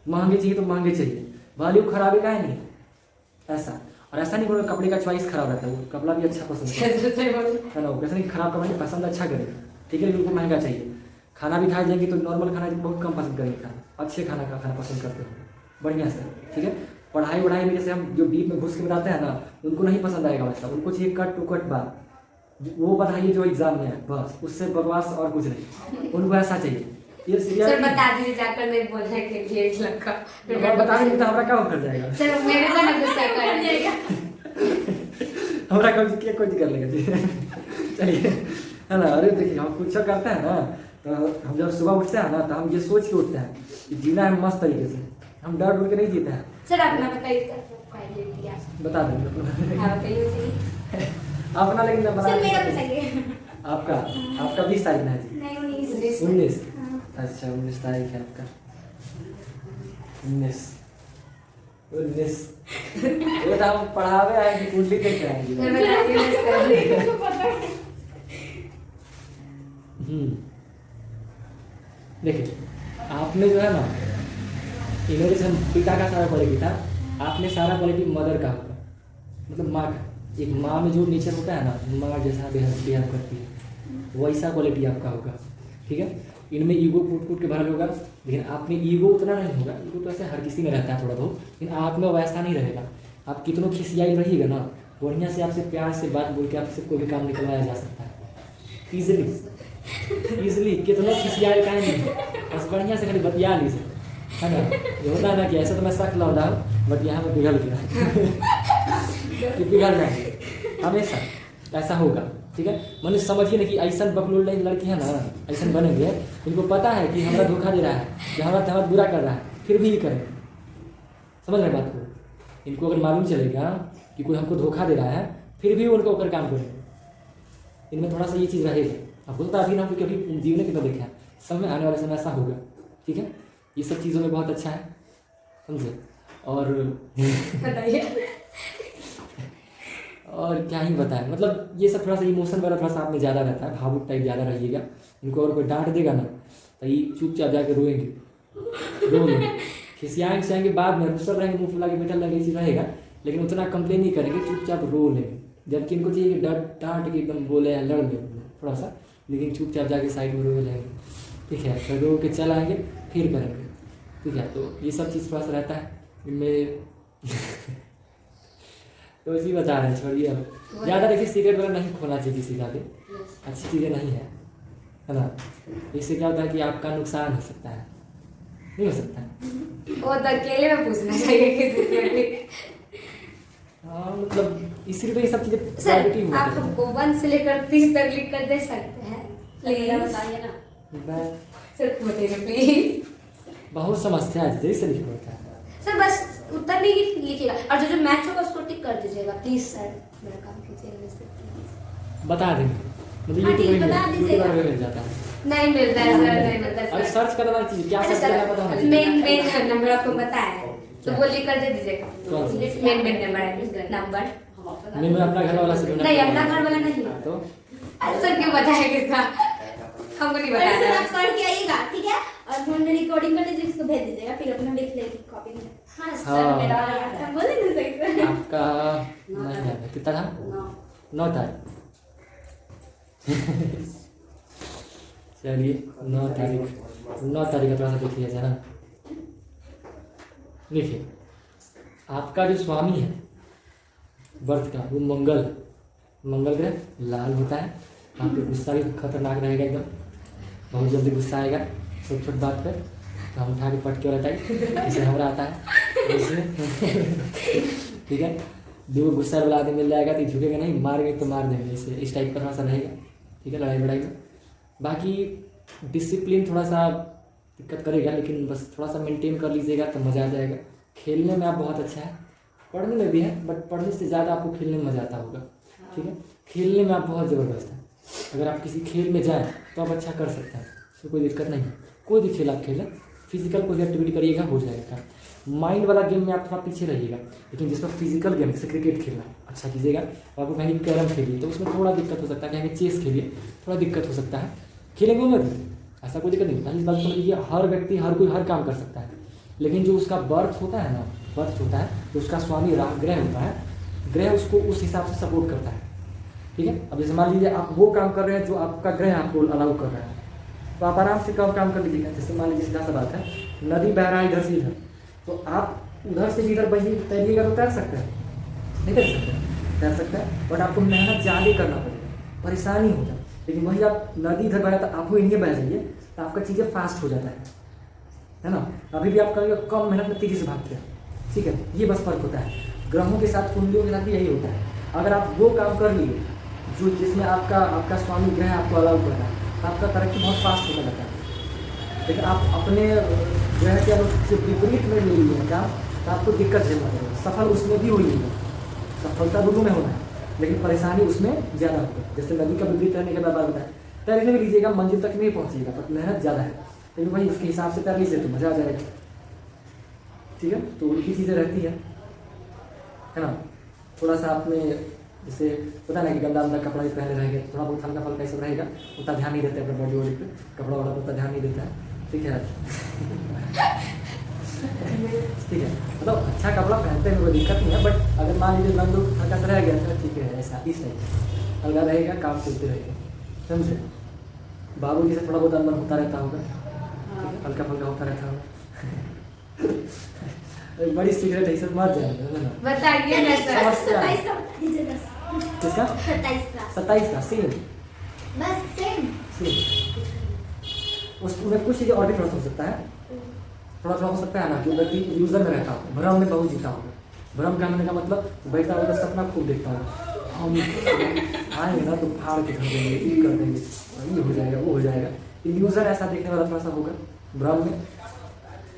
महंगे चाहिए तो महंगे चाहिए, भले वो खराबे का है नहीं ऐसा। और ऐसा नहीं बोलो कपड़े का चॉइस खराब रहता है, वो कपड़ा भी अच्छा पसंद है ना, वैसे नहीं खराब कपड़ा नहीं पसंद अच्छा करेगा, ठीक है, उनको महंगा चाहिए। खाना भी खाए जाएंगे तो नॉर्मल खाना बहुत कम पसंद करेंगे खाना, अच्छे खाना पसंद करते हैं बढ़िया से, ठीक है। पढ़ाई वढ़ाई में जैसे हम जो डीप में घुस के बताते हैं ना, उनको नहीं पसंद आएगा वैसा, उनको चाहिए कट टू कट बात, वो बताइए जो एग्जाम में है बस, उससे बकवास और कुछ नहीं, उनको ऐसा चाहिए। ये सर बता दीजिए जाकर नहीं बोलने के लिए एक लड़का बता देंगे तो हमारा क्या कर जाएगा सर, मेरे को ना गुस्सा कर जाएगा हमारा कभी कोई कर लेगा चलिए, है ना। अरे देखिए हम कुछ करते हैं ना, तो हम जब सुबह उठते हैं ना तो हम ये सोच के उठते हैं कि जीना है मस्त तरीके से, हम डर के नहीं जीते हैं। सर अपना बताइए, बता देंगे बताइए अपना, लेकिन मैं बता सर मेरा बताइए। आपका 20 तारीख में है जी? नहीं 19। 19 अच्छा 19 तारीख है आपका, 19 ये तो हम पढ़ावे आए कि कुंडली देख के आएंगे। देखिए आपने जो है ना, इन्होंने जैसे पिता का सारा क्वालिटी था, आपने सारा क्वालिटी मदर का होगा, मतलब माँ का। एक माँ में जो नेचर होता है ना, माँ जैसा बिहेव करती है, वैसा क्वालिटी आपका होगा, ठीक है। इनमें ईगो कूट के भरल होगा, लेकिन आप में ईगो उतना नहीं होगा, ईगो तो ऐसे हर किसी में रहता है थोड़ा बहुत, लेकिन आप में वैसा नहीं रहेगा। आप कितनों खिसियाई रहिएगा ना, बढ़िया से आपसे प्यार से बात बोल के आपसे कोई भी काम निकलवाया जा सकता है ईजिली कितनों खिसियाई का नहीं, बस बढ़िया से खाली बतिया लीजिए, है ना। ये होता है ना कि ऐसा तो मैं सख्त लौटा हूँ, बट यहाँ पर पिघल गया पिघल जाएंगे हमेशा, ऐसा होगा, ठीक है। मनुष्य समझिए ना कि ऐसा बकलोल लड़की है ना, ऐसा बनेंगे इनको पता है कि हमारा धोखा दे रहा है, कि हमारा बुरा कर रहा है, फिर भी करेंगे, समझ रहे बात को। इनको अगर मालूम चलेगा कि कोई हमको धोखा दे रहा है, फिर भी उनको ऊपर काम करेंगे। इनमें थोड़ा सा ये चीज़ रहेगा, आपको तो अभी ना कभी जीवन कितना देखा है, सब में आने वाले समय ऐसा होगा, ठीक है। ये सब चीज़ों में बहुत अच्छा है, समझे। और क्या ही बताएं, मतलब ये सब थोड़ा सा इमोशन वगैरह थोड़ा सा आप में ज़्यादा रहता है, भावुक टाइप ज़्यादा रहिएगा। इनको अगर कोई डांट देगा ना तो ये चुपचाप जाकर रोएंगे, रो लेंगे, खिसियाएंगे बाद में, रुसल रहेंगे, मुँह फुला के बैठा लगे चीज़ रहेगा, लेकिन उतना कंप्लेन नहीं करेंगे, चुपचाप रो लेंगे। जबकि इनको चाहिए कि डांट के एकदम बोले या लड़ लें थोड़ा सा, लेकिन चुपचाप जाके साइड में रो लेंगे, ठीक है। फिर रो के चल आएंगे, फिर करेंगे, ठीक है। तो ये सब चीज़ थोड़ा सा रहता है इनमें तो इसी बता रहे हैं, छोड़िए अब ज़्यादा। देखिए सिगरेट वगैरह नहीं खोना चाहिए किसी का भी, अच्छी चीज़ें नहीं है ना। इससे क्या होता है कि आपका नुकसान हो सकता है, नहीं हो सकता है वो तो अकेले में पूछना चाहिए किसी से भी। हाँ मतलब इसी पे ये सब चीज़ें सर प्रायोरिटी होती आप हमको 1 से लेकर 30 तक लिख कर दे सकते हैं प्लीज, बताइए ना सर, बताइए प्लीज। बहुत समस्या है जैसे लिख होता है सर बस उत्तर नहीं लिखिएगा, और जो मैच होगा उसको टिक कर दीजिएगा प्लीज सर, मेरा काम कीजिएगा। बता देंगे, मतलब हाँ, ठीक, बता यूट्यूब दीजिएगा। पर मिल जाता है। नहीं मिलता है सर, नहीं मिलता है अरे सर। सर्च करना चाहिए, क्या सर्च करना पता होना चाहिए। मेन नंबर आपको पता है तो वो लिख कर दे दीजिएगा। मेन नंबर है नंबर, मैं अपना घर वाला से नहीं अपना घर वाला नहीं। तो सर क्यों बताया किसका, हमको नहीं अरे सर आप बताया। पढ़ के आइएगा, ठीक है, और फोन में रिकॉर्डिंग कर लीजिए, उसको भेज दीजिएगा, फिर अपना लिख लेगी कॉपी में। हाँ हाँ। सर मेरा हम बोले ना सही से। आपका नहीं याद है कितना था, 9 तारीख चलिए 9 तारीख का थोड़ा सा देखिए जरा, देखिए आपका जो स्वामी है बर्थ का, वो मंगल ग्रह लाल होता है। आपके गुस्सा भी खतरनाक रहेगा एकदम, बहुत जल्दी गुस्सा आएगा छोट बात पर, तो हम उठा के पट के रहता है, इसे हमारा आता है ठीक है। दो गुस्सा वाला आदमी मिल जाएगा तो झुकेगा नहीं, मारेंगे तो मार देंगे, इसे इस टाइप का थोड़ा सा रहेगा, ठीक है, लड़ाई बड़ाई में। बाकी डिसिप्लिन थोड़ा सा दिक्कत करेगा, लेकिन बस थोड़ा सा मेंटेन कर लीजिएगा तो मज़ा आ जाएगा। खेलने में आप बहुत अच्छा है, पढ़ने में भी है, बट पढ़ने से ज़्यादा आपको खेलने में मज़ा आता होगा, ठीक है। खेलने में आप बहुत ज़बरदस्त हैं, अगर आप किसी खेल में जाएँ तो आप अच्छा कर सकते हैं, उसमें कोई दिक्कत नहीं है। कोई भी खेल आप खेलें, फिजिकल कोई एक्टिविटी करिएगा, हो जाएगा। माइंड वाला गेम में आप थोड़ा पीछे रहिएगा, लेकिन जिसमें फिजिकल गेम जैसे क्रिकेट खेलना अच्छा कीजिएगा। और आपको कहीं कैरम खेलिए तो उसमें थोड़ा दिक्कत हो सकता है, कहीं चेस खेलिए थोड़ा दिक्कत हो सकता है, खेलेंगे उनमें भी ऐसा कोई दिक्कत नहीं। पहली बात समझ लीजिए, हर व्यक्ति हर कोई हर काम कर सकता है, लेकिन जो उसका बर्थ होता है ना, बर्थ होता है जो उसका स्वामी ग्रह होता है, ग्रह उसको उस हिसाब से सपोर्ट करता है। ठीक है, अब जैसे मान लीजिए आप वो काम कर रहे हैं जो आपका ग्रह आपको अलाउ कर रहा है, तो आप आराम से काम कर लीजिएगा। जैसे मान लीजिए सीधा सा बात है, नदी बह रहा है इधर से इधर, तो आप उधर से भी इधर बहिए तैरिएगा तो तैर सकते हैं, नहीं तैर सकते, तैर सकते हैं, बट आपको मेहनत ज़्यादा करना पड़ेगा, परेशानी हो जाए। लेकिन वही आप नदी इधर बह रहा है तो आप वो इंडिया बह जाइए तो आपका चीज़ें फास्ट हो जाता है ना। अभी भी आप करेंगे कम मेहनत में तेज़ी से भागते हैं। ठीक है, ये बस फर्क होता है। ग्रहों के साथ कुंडलियों के साथ भी यही होता है। अगर आप वो काम कर लिए जो जिसमें आपका स्वामी ग्रह आपको अलाउ कर रहा है, तो आपका तरक्की बहुत फास्ट होने लगता है। लेकिन आप अपने ग्रह के अनुसार विपरीत में ले लिए काम, तो आपको दिक्कत झेलना पड़ेगा। सफल उसमें भी हो नहीं, सफलता दोनों में होना है, लेकिन परेशानी उसमें ज़्यादा होगी। जैसे नदी का विपरीत रहने के बाद बताया, तैरने में लीजिएगा मंजिल तक नहीं पहुँचिएगा, पर मेहनत ज़्यादा है, लेकिन वही उसके हिसाब से तैर लीजिए तो मज़ा आ जाएगा। ठीक है, तो उनकी चीज़ें रहती है ना। थोड़ा सा आपने जैसे पता ना कि गंदा अंदर कपड़ा भी पहले रहेगा, थोड़ा बहुत हल्का फल्का सब रहेगा, उतना ध्यान नहीं देते अपने बॉडी वॉडी पे, कपड़ा वाला उतना ध्यान नहीं देता है। ठीक है ठीक है, मतलब अच्छा कपड़ा पहनते हैं कोई दिक्कत नहीं है, बट अगर मान लीजिए रंग हल्का सा रह गया तो ठीक है, ऐसा इस टाइप हल्का रहेगा, काम चलते रहेगा, समझे। बाबू जी से थोड़ा बहुत अंदर होता रहता होगा, हल्का फल्का होता रहता होगा बड़ी सीक्रेट है, सब मत जाए बताइए ना सर। 27 का बता दीजिए बस। किसका? 27 का सेम बस सेम। उसमें कुछ चीज़ें और भी थोड़ा सा हो सकता है, थोड़ा हो सकता है ना कि व्यक्ति यूजर में रहता हो, भ्रम में बहुत जीता होगा। भ्रम का होने का मतलब बैठा होगा सपना खूब देखता होगा, हम आएंगे ना तो फाड़ के कर देंगे, ये कर देंगे, ये हो जाएगा वो हो जाएगा। यूजर ऐसा देखने वाला थोड़ा सा होगा भ्रम में,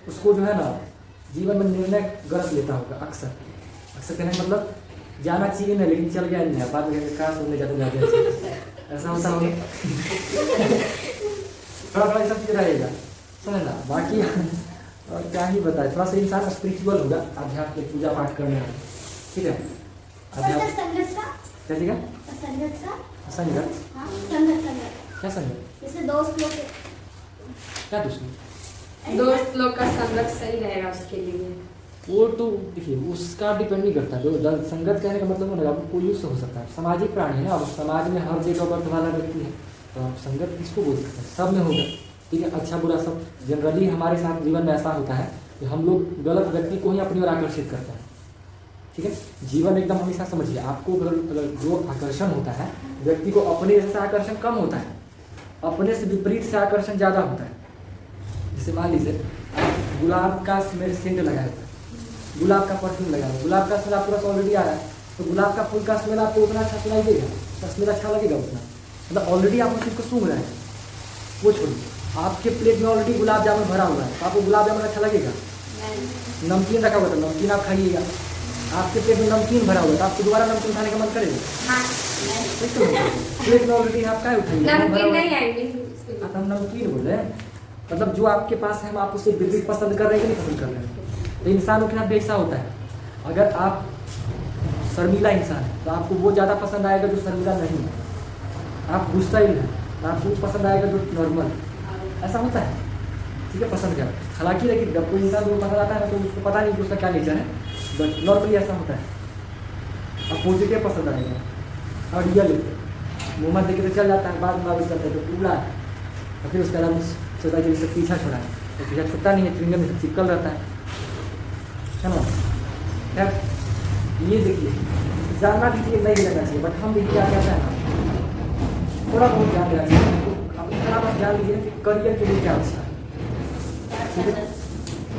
उसको जो है ना जीवन में निर्णय गलत लेता होगा अक्सर। कहने का मतलब जाना चाहिए ना, लेकिन चल गया नहीं, बाद में कहाँ सुनने जाते ऐसा होता होगा थोड़ा सब चीज़ रहेगा, समझ ना। बाकी और क्या ही बताए, थोड़ा सा इंसान स्पिरिचुअल होगा, आध्यात्मिक पूजा पाठ करने वाला। ठीक है, संगत का क्या चीज़ संगत का संगत, हाँ संगत क्या संगत, जैसे दोस्त लोग क्या दुश्मन, दोस्त लोग का संगत सही रहेगा उसके लिए। वो तो देखिए उसका डिपेंड नहीं करता। जो संगत कहने का मतलब होगा कोई यूज हो सकता है, सामाजिक प्राणी है ना, अब समाज में हर जगह वर्त वाला व्यक्ति है, तो आप संगत किसको बोल सकते हैं, सब में होगा। ठीक है, अच्छा बुरा सब। जनरली हमारे साथ जीवन में ऐसा होता है कि हम लोग गलत व्यक्ति को ही अपनी ओर आकर्षित करते हैं। ठीक है, जीवन एकदम हमेशा समझिए, आपको अगर जो आकर्षण होता है व्यक्ति को अपने से आकर्षण कम होता है, अपने से विपरीत से आकर्षण ज़्यादा होता है। जैसे मान लीजिए आप गुलाब का स्मेल सेंट लगाए हुए, गुलाब का परफ्यूम लगाया हुआ, गुलाब का स्मेल आपके पास ऑलरेडी आ रहा है, तो गुलाब का फूल का स्मेल आपको उतना अच्छा सुनाई देगा, तो स्मेल अच्छा लगेगा उतना, मतलब ऑलरेडी आप उस चीज़ को सूंघ रहे हैं। वो छोड़िए, आपके प्लेट में ऑलरेडी गुलाब जामुन भरा हुआ है, तो आपको गुलाब जामुन अच्छा लगेगा। नमकीन रखा हुआ था, नमकीन आप खाइएगा, आपके प्लेट में नमकीन भरा हुआ है, तो आपको दोबारा नमकीन खाने का मन करेगा। प्लेट में ऑलरेडी आप क्या उठाइए, हम नमकीन बोल रहे हैं, मतलब जो आपके पास है हम आप उसे बिल्कुल पसंद कर रहे हैं कि नहीं पसंद कर रहे हैं। तो इंसानों के साथ भी ऐसा होता है, अगर आप शर्मीला इंसान है तो आपको वो ज़्यादा पसंद आएगा जो शर्मीला नहीं है, आप गुस्साइल हैं तो आपको पसंद आएगा जो नॉर्मल, ऐसा होता है। ठीक है, पसंद क्या, हालांकि लेकिन जब कोई इंसान को पसंद आता है तो उसको पता नहीं कि उसका क्या नेचर है, बट नॉर्मली ऐसा होता है, अब पॉजिटिव पसंद आएगा और रियल मुँह मत देखे तो चल जाता है, बाद में वापस करते तो पूरा है, और फिर उसके बाद सोचा कि इससे पीछा छोड़ा है, तो पीछा छुट्टा नहीं है, च्युइंगम में चिपकल रहता है ना। यार ये देखिए, जानना भी चाहिए, नहीं लगना चाहिए, बट हम भी क्या कहते हैं ना, थोड़ा बहुत ध्यान देना चाहिए। तो आप इतना बस जान लीजिए कि करियर के लिए क्या अच्छा है, ठीक है,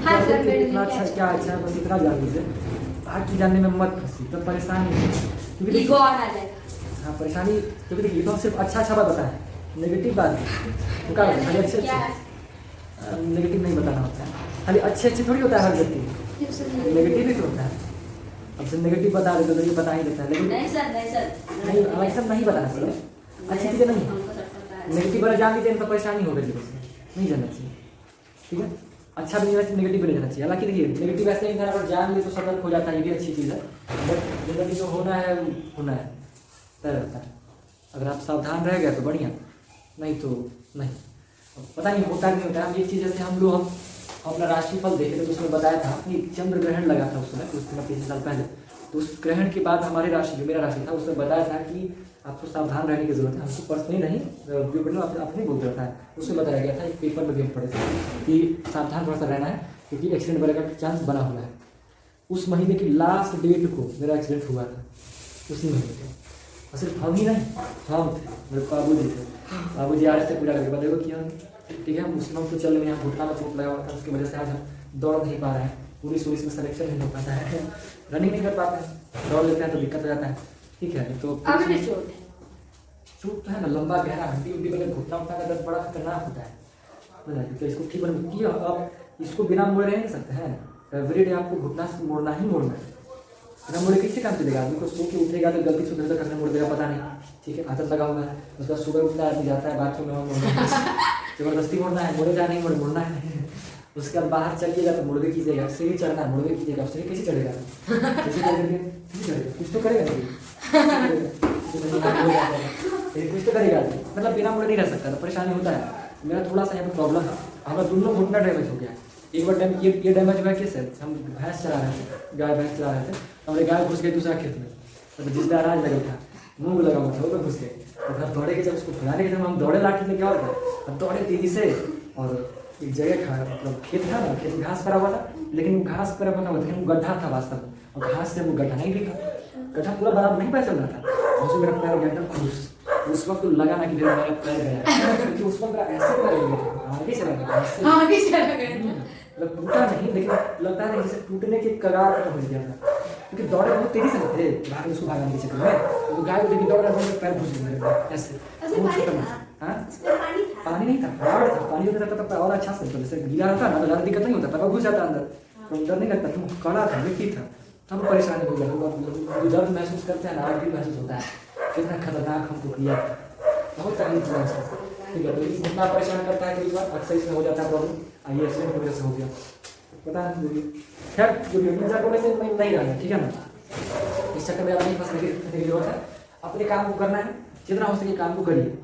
करियर के लिए इतना अच्छा क्या अच्छा है, बस इतना जान लीजिए। बाकी जानने में मत फंसी, तो परेशानी है, क्योंकि ईगो आ जाएगा। हाँ परेशानी, क्योंकि देखिए तो सिर्फ अच्छा बात बताएं, नेगेटिव बात तो क्या खाली अच्छे नेगेटिव नहीं बताना होता है, खाली अच्छे थोड़ी होता है हर व्यक्ति, नेगेटिव भी तो होता है। अब से नेगेटिव बता रहे तो ये बता ही देता है, लेकिन नहीं सर नहीं ऐसा नहीं बताना चाहिए, अच्छी चीज़ें नहीं, नेगेटिव वाला जान लीजिए तो परेशानी होगा जीवन में, नहीं जानना चाहिए। ठीक है, अच्छा भी नहीं रहना, नेगेटिव भी नहीं रहना चाहिए। हालांकि देखिए नेगेटिव ऐसे इंसान अगर जान ले तो सतर्क हो जाता है, ये भी अच्छी चीज़ है। बट जिंदगी जो होना है होना है, तय रहता है। अगर आप सावधान रह गए तो बढ़िया, नहीं तो नहीं। पता नहीं होता नहीं होता है। ये चीज़ जैसे हम लोग हम अपना राशिफल देखे थे तो उसमें बताया था कि चंद्र ग्रहण लगा था उस समय, कुछ 3 साल पहले। तो उस ग्रहण के बाद हमारी राशि, जो मेरा राशि था, उसमें बताया था कि आपको सावधान रहने की जरूरत है। हमको पर्सनली नहीं, अपने बोलते रहता है, उसमें बताया गया था। एक पेपर में भी हम पढ़े थे कि सावधान थोड़ा सा रहना है क्योंकि एक्सीडेंट वगैरह का चांस बना हुआ है। उस महीने की लास्ट डेट को मेरा एक्सीडेंट हुआ था, उसी महीने के। और सिर्फ हम ही नहीं, हम थे, मेरे बाबू जी थे। बाबू जी आ रहे थे पूजा करके, बताइए किया ठीक है। हम उस वक्त तो चल रहे हैं, घुटना में चोट लगा हुआ था, उसकी वजह से आज हम दौड़ नहीं पा रहे हैं। पुलिस में सिलेक्शन नहीं हो पाता है, रनिंग नहीं कर पाते हैं, दौड़ लेते हैं तो दिक्कत हो जाता है। ठीक है, तो चोट तो है ना, लंबा गहरा हड्डी उड्डी बगैर घुटना उठना का दर्द बड़ा खतरनाक होता है। तो इसको ठीक बन किया, अब इसको बिना मोड़े रह नहीं सकते हैं। एवरी डे आपको घुटना से मोड़ना ही मोड़ना है। बिना मोड़े कैसे काम चलेगा? आदमी को सो के उठेगा तो गलती से उधर करने मोड़ देगा, पता नहीं। ठीक है, आदत लगा हुआ है, उसका सुबह उठता है, जाता है बाथरूम में, जबरदस्ती मोड़ना है, मोड़ेगा नहीं, मोड़ना है। उसके बाद बाहर चलिएगा तो मुड़वे कीजिएगा, सीढ़ी चढ़ना है मुड़वे कीजिएगा, सीढ़ी कैसे चढ़ेगा? कैसे चढ़ेगा? कुछ तो करेगा नहीं, कुछ तो करेगा। मतलब बिना मुड़े नहीं रह सकता, तो परेशानी होता है। मेरा थोड़ा सा यहाँ पे प्रॉब्लम है, हमारा दोनों घुटना डैमेज हो गया। एक बार ये डैमेज हुआ कैसे? हम भैंस चला रहे थे, गाय भैंस चला रहे थे, हमारे गाय घुस गई दूसरा खेत में, तो जिसमें अनाज लगा था, मूंग लगा हुआ था, वो घुस गए। तो घर दौड़े के जब उसको भगाने के जब हम दौड़े लाठी लेके आओ थे, अब दौड़े तेजी से, और एक जगह खा मतलब खेत था ना, खेत में घास पड़ा हुआ था, लेकिन वो घास पर बना हुआ था, वो गड्ढा था वास्तव में, और घास से वो गड्ढा नहीं दिखा, गड्ढा पूरा बराबर नहीं पता चल रहा था। उसमें मेरा पैर गया एकदम खुश। उस वक्त तो लगा ना कि मेरा पैर गया, क्योंकि उस वक्त ऐसे पैर गया, आगे चला गया, मतलब टूटा नहीं, लेकिन लगता है जैसे टूटने के कगार पर पहुंच गया था, क्योंकि दौड़े बहुत तेजी से थे, भाग उसको भागने के चक्कर में, तो गाय को देखिए दौड़ रहा था, पैर घुस गया ऐसे। पानी नहीं था, हार्ड था। पानी होता था तब और अच्छा से, जैसे गीला रहता ना तो ज़्यादा दिक्कत नहीं होता, तब घुस जाता अंदर, तो डर नहीं लगता। तुम कड़ा था, मिट्टी था, तब परेशानी हो गया। दर्द महसूस करते हैं ना, आज भी महसूस होता है कितना खतरनाक हमको किया, बहुत तकलीफ हुआ इसमें। ठीक है, तो इतना परेशान करता है कई बार, अक्सर इसमें हो जाता है प्रॉब्लम। आइए एक्सीडेंट की वजह से हो गया, पता नहीं। खैर जो भी मजाक में से नहीं रहना, ठीक है ना, इस चक्कर में नहीं फंसने की जरूरत है। अपने काम को करना है, जितना हो सके काम को करिए।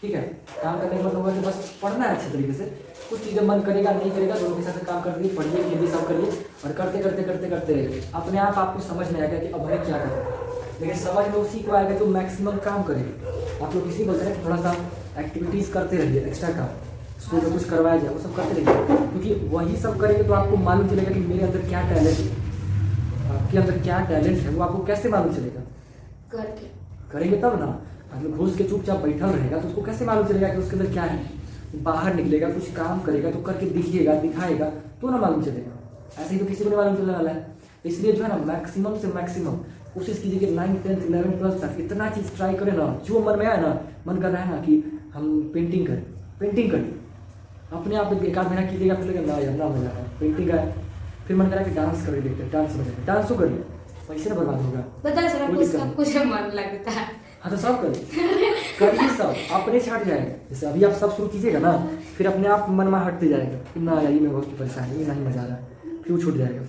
ठीक है, काम करने का मतलब होगा कि बस पढ़ना है अच्छे तरीके से, कुछ चीज़ें मन करेगा नहीं करेगा, दोनों के साथ काम करिए, पढ़िए, हिंदी सब करिए, और करते करते करते करते अपने आप आपको समझ में आएगा कि अब हमें क्या करना है। लेकिन समझ में उसी को आएगा जो मैक्सिमम काम करेगा। आप लोग किसी बोलते हैं कि थोड़ा सा एक्टिविटीज़ करते रहिए, एक्स्ट्रा काम स्कूल में कुछ करवाया जाए वो सब करते रहिए, क्योंकि वही सब करेंगे तो आपको मालूम चलेगा कि मेरे अंदर क्या टैलेंट है, आपके अंदर क्या टैलेंट है, वो आपको कैसे मालूम चलेगा? करके करेंगे तब ना। अगर घुस के चुपचाप बैठा रहेगा तो उसको कैसे मालूम चलेगा कि उसके अंदर क्या है? बाहर निकलेगा, कुछ काम करेगा, तो करके दिखिएगा, दिखाएगा तो ना मालूम चलेगा। ऐसे ही तो किसी को नहीं मालूम चलने वाला है। इसलिए जो है ना, मैक्सिमम से मैक्सिमम कोशिश कीजिए कि 9th 10th 11th 12th तक इतना चीज़ ट्राई करें ना, जो मन में आए ना, मन कर रहा है ना कि हम पेंटिंग करें, पेंटिंग करिए। अपने आप एक आध महीना कीजिएगा, फिर लगेगा ना यार ना मजा है, पेंटिंग है। फिर मन करा कि डांस कर देखते हैं, डांस में डांस तो करिए, पैसे ना बर्बाद होगा। पता है सर, कुछ मन लगता है। हाँ तो सब करिए सब अपने छाट जाएगा। जैसे अभी आप सब शुरू कीजिएगा ना, फिर अपने आप मन में हटते जाएगा कि ना यार ये में बहुत परेशानी, ये नहीं मजा आ रहा है, फिर वो छूट जाएगा।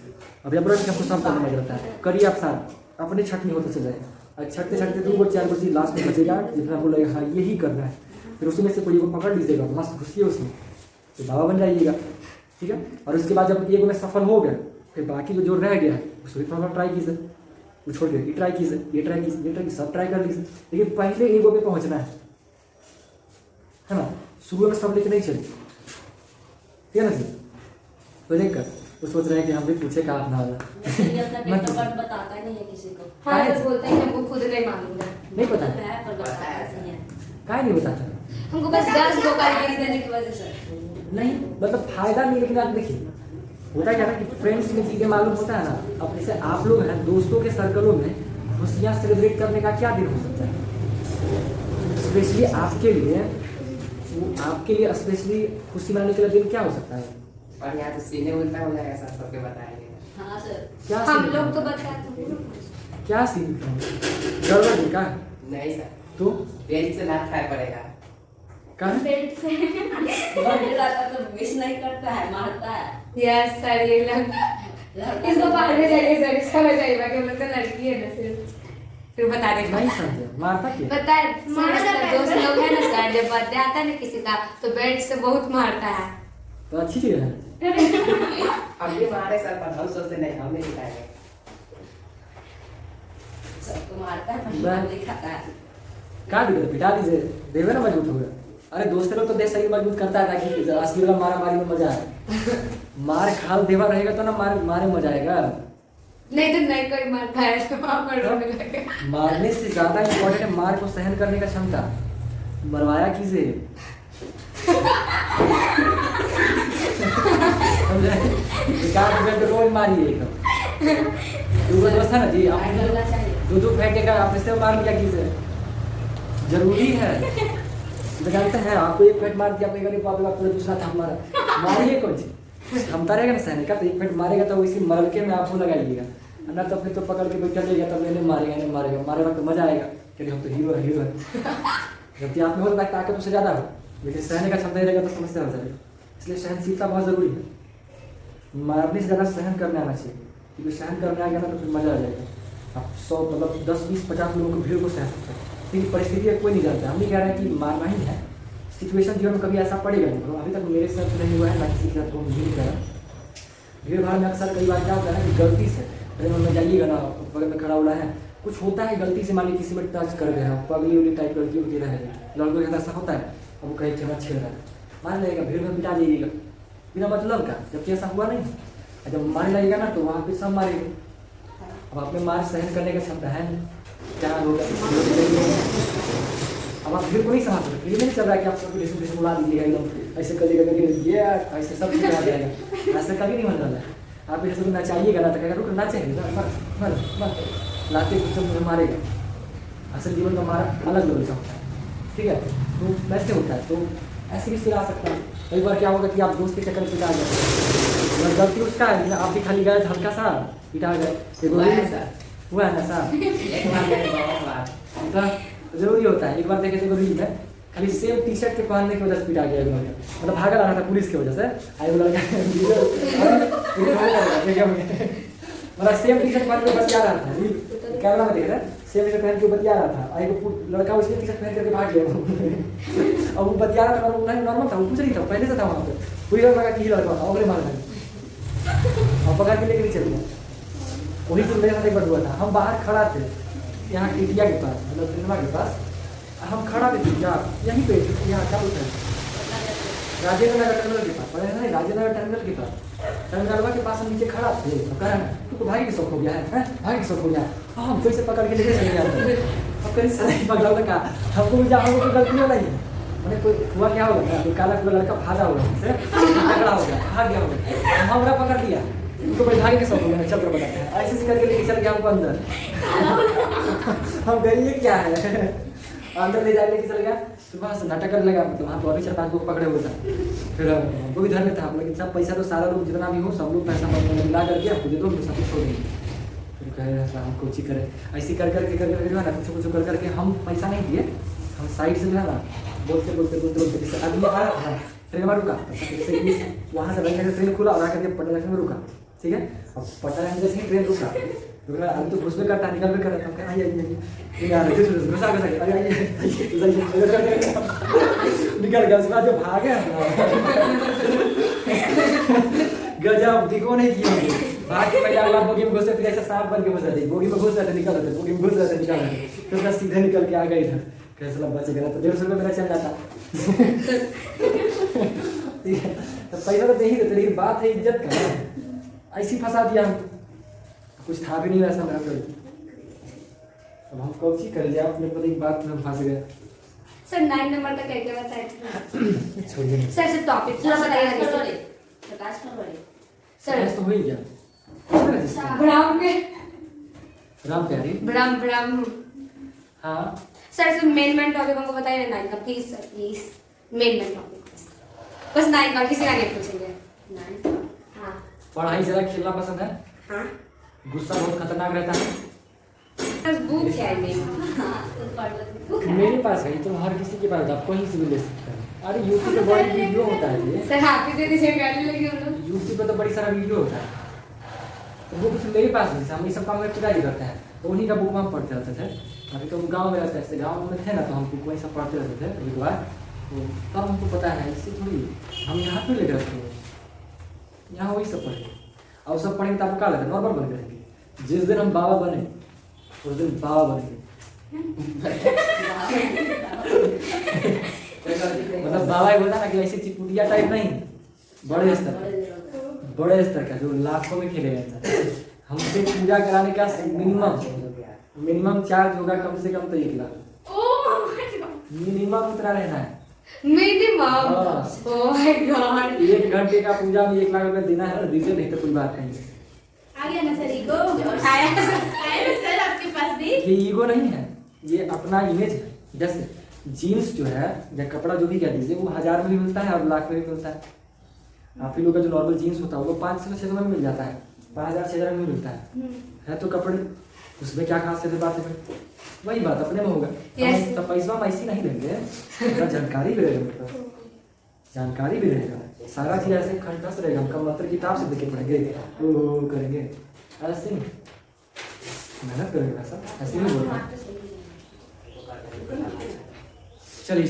अभी आप आपको सब करने मजा आता है, करिए आप साथ, अपने छठ नहीं होते चल जाएगा। छठते छठते 2 4 बजे लास्ट में बचेगा, जितना आपको लगेगा हाँ यही करना है, फिर उसमें से कोई को पकड़ लीजिएगा, मस्त घुसिए उसमें, तो बाबा बन जाइएगा। ठीक है, और उसके बाद जब एक में सफल हो गया, फिर बाकी जो रह गया है उसको थोड़ा ट्राई कीजिए, वो छोड़ के ट्राई कीजिए, ये ट्राई कीजिए, ये ट्राई कीजिए, सब ट्राई कर लीजिए, लेकिन पहले ईगो पे पहुंचना है ना। शुरू में सब लेके नहीं चले, ठीक है ना जी। तो देखकर वो सोच रहे हैं कि हम भी पूछे का अपना वाला बताता नहीं है किसी को। हाँ, बस बोलते हैं हमको खुद नहीं मालूम है, नहीं पता है पर बताता नहीं है। काहे नहीं बताता? हमको बस 10 गोपाल देने की वजह से नहीं, मतलब फायदा नहीं। लेकिन आप देखिए होता क्या है कि फ्रेंड्स में चीज़ें मालूम होता है ना। अब जैसे आप लोग हैं, दोस्तों के सर्कलों में खुशियाँ सेलिब्रेट करने का क्या दिन हो सकता है? स्पेशली आपके लिए, वो आपके लिए स्पेशली खुशी मनाने के लिए दिन क्या हो सकता है? और यहाँ तो सीने उल्टा हो जाएगा, सर सबके बताएंगे। हाँ सर, क्या हम सीन लोग तो बताते हैं। क्या सीन गड़बड़ का? नहीं सर, तो पेज से लात खाया पड़ेगा। कहाँ बेल्ट से बर्थडे रहता तो विश नहीं करता है, मारता है। यस सर, ये लग इसको पकड़ने चाहिए सर, इसका बताइए कि हम लोग तो लड़की है ना सिर्फ। फिर बता देंगे। नहीं समझे मारता क्या? पता है मारा सर, जाता है दोस्त सर। लोग है ना सर, जब बर्थडे आता है ना किसी का तो बेल्ट से बहुत मारता है। तो अच्छी चीज है। हम भी मारे सर, पर हम सोचते नहीं, हम नहीं दिखाएंगे। सबको मारता है, मैं- हम नहीं खाता है। क्या दिक्कत, पिटा दीजिए, देवे ना मजबूत होगा। अरे दोस्त लोग तो देश शरीर मजबूत करता है ताकि असली वाला मारा मारी में मजा आए। मार खाल देवा रहेगा तो ना मारे मजा आएगा। नहीं तो नहीं कोई मारता है तो आप रोने लगे। मारने से ज्यादा इम्पोर्टेंट है मार को सहन करने का क्षमता। मरवाया किसे? रोज मारिए एकदम। दूगो दोस्त है ना जी, लाइट जलना चाहिए। दो फेंकेगा, आप इससे मार लिया किसे? जरूरी है। तो जानते हैं आपको एक फेंट मार दिया, आपके गरीब बाप का पूरा दूसरा था हमारा, मारिए कुछ क्षमता रहेगा ना सहने का। तो एक फेंट मारेगा तो इसी मरके में आपको लगाइएगा, ना तो फिर तो पकड़ के बैठा लेगा, तब मैंने मारेगा तो मजा आएगा कि हम तो हीरो है। जबकि आप में हो सकता है ताकत उससे ज्यादा हो, लेकिन सहने का क्षमता रहेगा तो समस्या हो जाएगी। इसलिए सहनशीलता बहुत जरूरी है। मारने से ज्यादा सहन करने आना चाहिए, क्योंकि सहन करने आ गया ना तो फिर मजा आ जाएगा। आप 100 मतलब 10 20 50 लोगों को भीड़ को सह सकते हैं, लेकिन परिस्थिति कोई नहीं जानता। हम नहीं कह रहे हैं कि मारना ही है, सिचुएशन जीवन में कभी ऐसा पड़ेगा नहीं। अभी तक मेरे साथ नहीं हुआ है, ना किसी के साथ वो नहीं करा। भीड़ भाड़ में अक्सर कई बार क्या होता है कि गलती से ट्रेन में जाइएगा ना, बगल में खड़ा हुआ है, कुछ होता है गलती से, मान लीजिए किसी में टच कर गया, पगली उगली टाइप लड़की उगली रहे, लड़कों के साथ ऐसा होता है, अब वो कहीं खेला छेड़ रहा है, मान लेगा भीड़ में पिटा जाइएगा बिना मतलब का, जबकि ऐसा हुआ नहीं। जब मारने लगेगा ना तो वहाँ पे सब मारेंगे। अब आप में मार सहन करने का क्षमता है नहीं, क्या होगा? अब आप भीड़ को नहीं समझ सकते, भीड़ में नहीं चल रहा है कि आप सबको डिस्ट्रीब्यूशन उड़ा दीजिएगा एकदम, ऐसे करिएगा ये ऐसे सब कुछ आ जाएगा, ऐसा कभी नहीं होने वाला है। आप जैसे तो नचाइएगा ना तो कहेगा रुक नाचेंगे मत लाते गुस्से मुझे मारेगा। असल जीवन का मारा अलग लेवल का होता है, ठीक है? तो वैसे होता है, तो ऐसे भी सिला सकता है। कई बार क्या होगा कि आप दोस्त के चक्कर में पिटा गए, गलती उसका है, लेकिन आप भी खाली गए हल्का सा पिटा गए, हुआ है सर। हुआ है ना सर? एक बार नहीं, बहुत बार। तो जरूरी होता है। एक बार देखे थे रील में, खाली सेम टी शर्ट के पहनने की वजह से पिटा गया लड़का, मतलब भागा रहा था पुलिस की वजह से, आई वो लड़का मतलब सेम टी शर्ट पहन के बतिया रहा था, कैमरा में देख रहे हैं, सेम टी शर्ट पहन के बतिया रहा था, आई वो लड़का उसकी टी शर्ट पहन करके भाग गया। अब वो बतिया रहा था, नॉर्मल था, वो कुछ नहीं था, पहले से था वहाँ पे, पूरी लगा कि लड़का था, अगले मार और पकड़ के लेके नहीं चल गया। वही तो मेरे साथ एक बार हुआ था। हम बाहर खड़ा थे यहाँ टिटिया के पास, मतलब सिनेमा के पास, हम खड़ा थे चुपचाप यहीं पे, यहाँ क्या बोलते हैं राजेंद्र नगर टर्मिनल के पास, पता है ना, राजेंद्र नगर टर्मिनल के पास, टर्मिनल के पास हम नीचे खड़ा थे। तो कह रहे हैं तुमको भाई की शौक हो गया है, भाई की शौक हो गया है। हम फिर से पकड़ के लेके चले जाते हैं। अब कहीं सही पकड़ा लगा, हमको हमको कोई गलती नहीं है, मैंने कोई हुआ क्या होगा ना, कोई काला पूरा लड़का भागा होगा हमसे, झगड़ा हो गया, भाग गया होगा, हम हमरा पकड़ लिया, उनको कोई भागे के शौक हो गया, चल कर बताते हैं, ऐसे करके लेके चल गया हमको अंदर। हम गए ये क्या है, अंदर ले जाके लेके चल गया, सुबह से नाटक करने लगा, मतलब वहाँ तो अभी 4-5 लोग पकड़े हुए था। फिर हमको भी धर में था, लेकिन सब पैसा तो सारा लोग जितना भी हो सब लोग पैसा मिला करके आपको दे दो, सब कुछ छोड़ देंगे। फिर कहे हम कोची करें, ऐसे कर करके जो है ना, कुछ कर करके हम पैसा नहीं दिए, हम साइड से जो है ना बोलते जैसे आदमी आ रहा था ट्रेन में रुका, वहाँ से लगे ट्रेन खुला और आकर के पटना जंक्शन में रुका, ठीक है? अब पटना जंक्शन जैसे ही ट्रेन रुका, अभी तो घुस में करता निकल भी कर रहा था, आइए निकल गया। उसके बाद जो भागे गजब दिखो नहीं किया, भाग के पहले अगला बोगी में घुसे, फिर ऐसा सांप बन के घुस रहे, बोगी में घुस रहे थे निकल रहे थे, बोगी में घुस रहे थे निकल रहे थे, फिर उसका सीधे निकल के आ गए इधर, कैसे बच गया तो 150 रुपये मेरा चल जाता। ठीक है, तो पैसा तो दे ही देते, लेकिन बात है इज्जत का, ऐसी फंसा दिया हम, कुछ था भी नहीं वैसा मेरा लड़की। अब हम कब सी कर जाए, अपने पता एक बात में फंस गए। सर 9 नंबर का क्या क्या बताए? छोड़िए सर से टॉपिक पूरा बताइए सर, तो हो ही गया। ब्राह्म में राम प्यारी, ब्राह्म हाँ सर से मेन टॉपिक हमको बताइए ना, 9 का please sir, please main topic बस 9 का, किसी का नहीं पूछेंगे। 9 हाँ पढ़ाई ज़रा खेलना पसंद है, हाँ गुस्सा बहुत खतरनाक रहता है, बुक है मेरी। हाँ तो पढ़ लो मेरे पास है, तो हर किसी के पास होता है, आप कहीं से भी ले सकते हैं। अरे यूट्यूब पे बड़ी वीडियो होता है ये, सर हैप्पी दे दीजिए गाड़ी लगी हम लोग। यूट्यूब पे तो बड़ी सारा वीडियो होता है, तो वो कुछ मेरे पास नहीं, हम ये सब काम में पिताजी करते हैं, तो उन्हीं का बुक हम पढ़ते रहते थे। अभी तो गाँव में रहते थे, गाँव में थे ना, तो हम बुक वही सब पढ़ते रहते थे एक बार, तो तब हमको पता है, इससे थोड़ी हम यहाँ पे लेकर रखते हैं, यहाँ वही सब पढ़ेंगे और सब पढ़ेंगे तो आपको क्या लगता है, नॉर्मल बन रहेंगे। जिस दिन हम बाबा बने उस दिन बाबा बनेंगे, मतलब बाबा बोला ना कि ऐसे चिपुटिया टाइप नहीं, बड़े स्तर का जो लाखों में खेले जाता है। हमसे पूजा कराने का मिनिमम चार्ज होगा कम से कम तो 1 लाख, मिनिमम उतना रहना है। मिनिमम हाँ। ओह माय गॉड 1 घंटे का पूजा में 1 लाख रुपया देना है ना, दीजिए, नहीं तो कोई बात नहीं है। आ गया ना सर ईगो? आया आया ना सर आपके पास भी? ये ईगो नहीं है, ये अपना इमेज है। जैसे जीन्स जो है या कपड़ा जो भी कह दीजिए, वो 1000 में भी मिलता है और लाख में भी मिलता है। आप ही लोग का जो नॉर्मल जीन्स होता है वो 500 से 600 में मिल जाता है, 5000 6000 में मिलता है तो कपड़े उसमें क्या खासियत है, बात है फिर वही बात अपने में होगा। Yes. तो पैसा हम ऐसी नहीं देंगे, थोड़ा जानकारी भी रहेगा, मतलब जानकारी भी रहेगा, सारा चीज ऐसे खंडस रहेगा, हम मंत्र किताब से देख के पढ़ेंगे, वो करेंगे ऐसे नहीं, मेहनत करेंगे वैसा, ऐसे नहीं बोलना। चलिए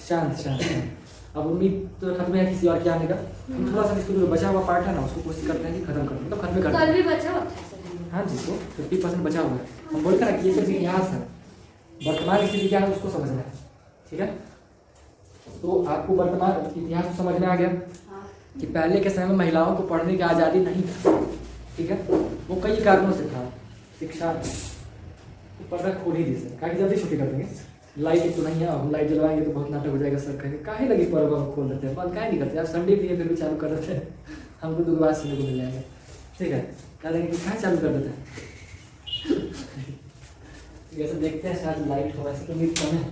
शांत शांत। अब उम्मीद तो खत्म है किसी और के आने का, हम थोड़ा सा इसको जो बचा हुआ पार्ट है ना उसको कोशिश करते हैं कि खत्म कर, मतलब खत्म कर कल दें। भी बचा होता है सर। हाँ जी, तो 50% बचा हुआ है। हम बोलते हैं ना कि ये सब इतिहास है, वर्तमान स्थिति क्या है उसको समझना है, ठीक है। तो आपको वर्तमान इतिहास समझ में आ गया कि पहले के समय में महिलाओं को पढ़ने की आज़ादी नहीं था, ठीक है। वो कई कारणों से था, शिक्षा पर्दा खोल ही दी सर, कहा कि जल्दी छुट्टी कर देंगे, लाइट तो नहीं है, हम लाइट जलवाएंगे तो बहुत नाटक हो जाएगा सर, कहेंगे काहे लगी पर्दा हम खोल देते हैं, बंद काहे नहीं करते, आप संडे भी है फिर भी चालू कर देते हैं, हमको तो बात सुनने को मिल जाएगा, ठीक है। कह देंगे कि कहाँ चालू कर देते हैं जैसे देखते हैं शायद लाइट हो, वैसे तो उम्मीद कम है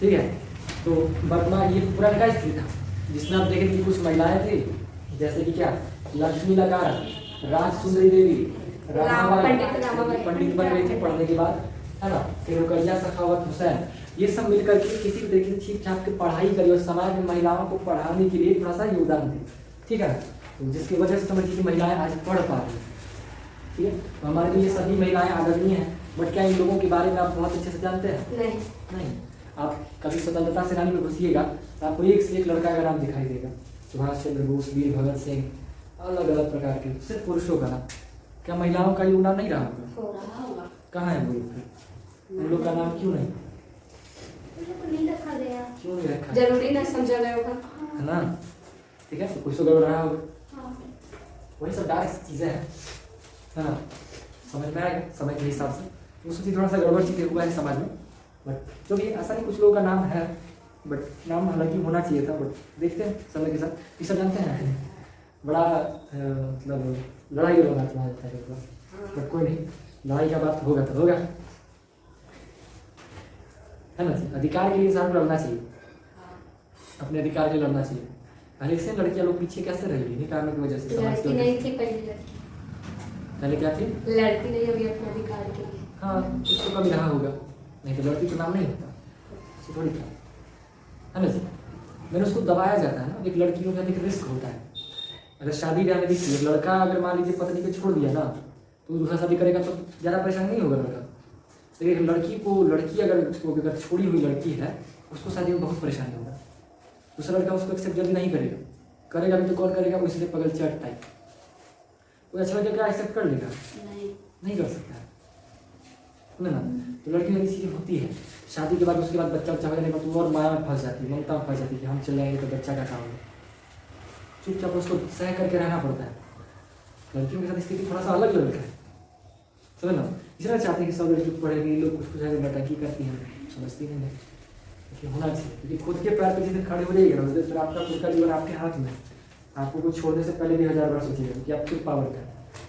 ठीक है। तो वर्तमान ये पुराने का स्थिति था, जिसमें आप देखें कि कुछ महिलाएं थी, जैसे कि क्या लक्ष्मी लकारा, राज सुंदरी देवी, पंडित बन गई थी पढ़ने के बाद, है ना। फिर रुकैया सखावत हुसैन, ये सब मिलकर के किसी भी तरीके से ठीक ठाक की पढ़ाई करी और समाज में महिलाओं को पढ़ाने के लिए थोड़ा सा योगदान दी, ठीक है। तो जिसकी वजह से समझिए कि महिलाएं आज पढ़ पा रही हैं, ठीक है। तो हमारे लिए सभी महिलाएं आदरणीय हैं, बट क्या इन लोगों के बारे में आप बहुत अच्छे से जानते हैं? नहीं। आप कभी स्वतंत्रता सेनानी में घुसिएगा तो आपको एक से एक लड़का का नाम दिखाई देगा, सुभाष चंद्र बोस, वीर भगत सिंह, अलग अलग प्रकार के, सिर्फ पुरुषों का नाम। क्या महिलाओं का योगदान नहीं रहा होगा? कहाँ है वो फिर? उन लोग का नाम क्यों नहीं नहीं रखा गया, क्यों नहीं रखा? जरूरी ना समझा गया होगा, है ना, ठीक है। तो कुछ तो गड़बड़ रहा होगा, हाँ। वही सब डायरेक्ट चीज़ें हैं, है ना। समझ में आएगा समय के हिसाब से, तो उसकी थोड़ा सा गड़बड़ चीज़ें हुआ है समाज में, बट जो भी ऐसा नहीं, कुछ लोगों का नाम है, बट नाम हालांकि होना चाहिए था, बट देखते हैं समय के साथ। ये सब जानते हैं बड़ा मतलब लड़ाई वाला बात वहाँ जाता है, बट कोई नहीं, लड़ाई का बात होगा तो होगा, है ना जी। अधिकार के लिए इंसान को लड़ना चाहिए, अपने अधिकार के लिए लड़ना चाहिए। पहले से लड़कियां लोग पीछे कैसे रही, इन्हीं कारणों की वजह से, समाज की लड़की वजह नहीं से। थी पहले, पहले क्या थी? लड़की नहीं होगी अपने अधिकार के लिए। हाँ, कुछ तो कभी रहा होगा, नहीं तो लड़की तो नाम नहीं होता, उससे थोड़ी था, है ना जी। मैंने उसको दबाया जाता है ना, एक लड़की को एक रिस्क होता है। अगर शादी ब्याह में देखिए, लड़का अगर मान लीजिए पत्नी को छोड़ दिया ना, तो दूसरा शादी करेगा तो ज़्यादा परेशान नहीं होगा लड़का। लेकिन लड़की अगर छोड़ी हुई लड़की है, उसको शादी में बहुत परेशानी होगा, दूसरा लड़का उसको एक्सेप्ट जल्दी नहीं करेगा भी तो कौन करेगा, वो इसलिए पगल चढ़ टाइप, वो अच्छा लड़का क्या एक्सेप्ट कर लेगा? नहीं कर सकता है ना। तो लड़की वाली चीज़ें होती है, शादी के बाद उसके बाद बच्चा हो जाने पर तो और माया में फंस जाती है, ममता में फंस जाती है कि हम चले जाएंगे तो बच्चा का काम है, चुपचाप उसको सह करके रहना पड़ता है। लड़कियों के साथ स्थिति थोड़ा सा अलग लेवल का है, समझ ना। इसलिए चाहते हैं कि सब लड़की पढ़ेगी, लोग कुछ नौटंकी करती हैं, समझती नहीं है, लेकिन होना चाहिए, क्योंकि खुद के पैर पर जितने खड़े हो जाइएगा ना, फिर आपका खुद का जीवन आपके हाथ में। आपको कुछ छोड़ने से पहले भी 1000 बार सोचिएगा कि आप खुद पावर का है,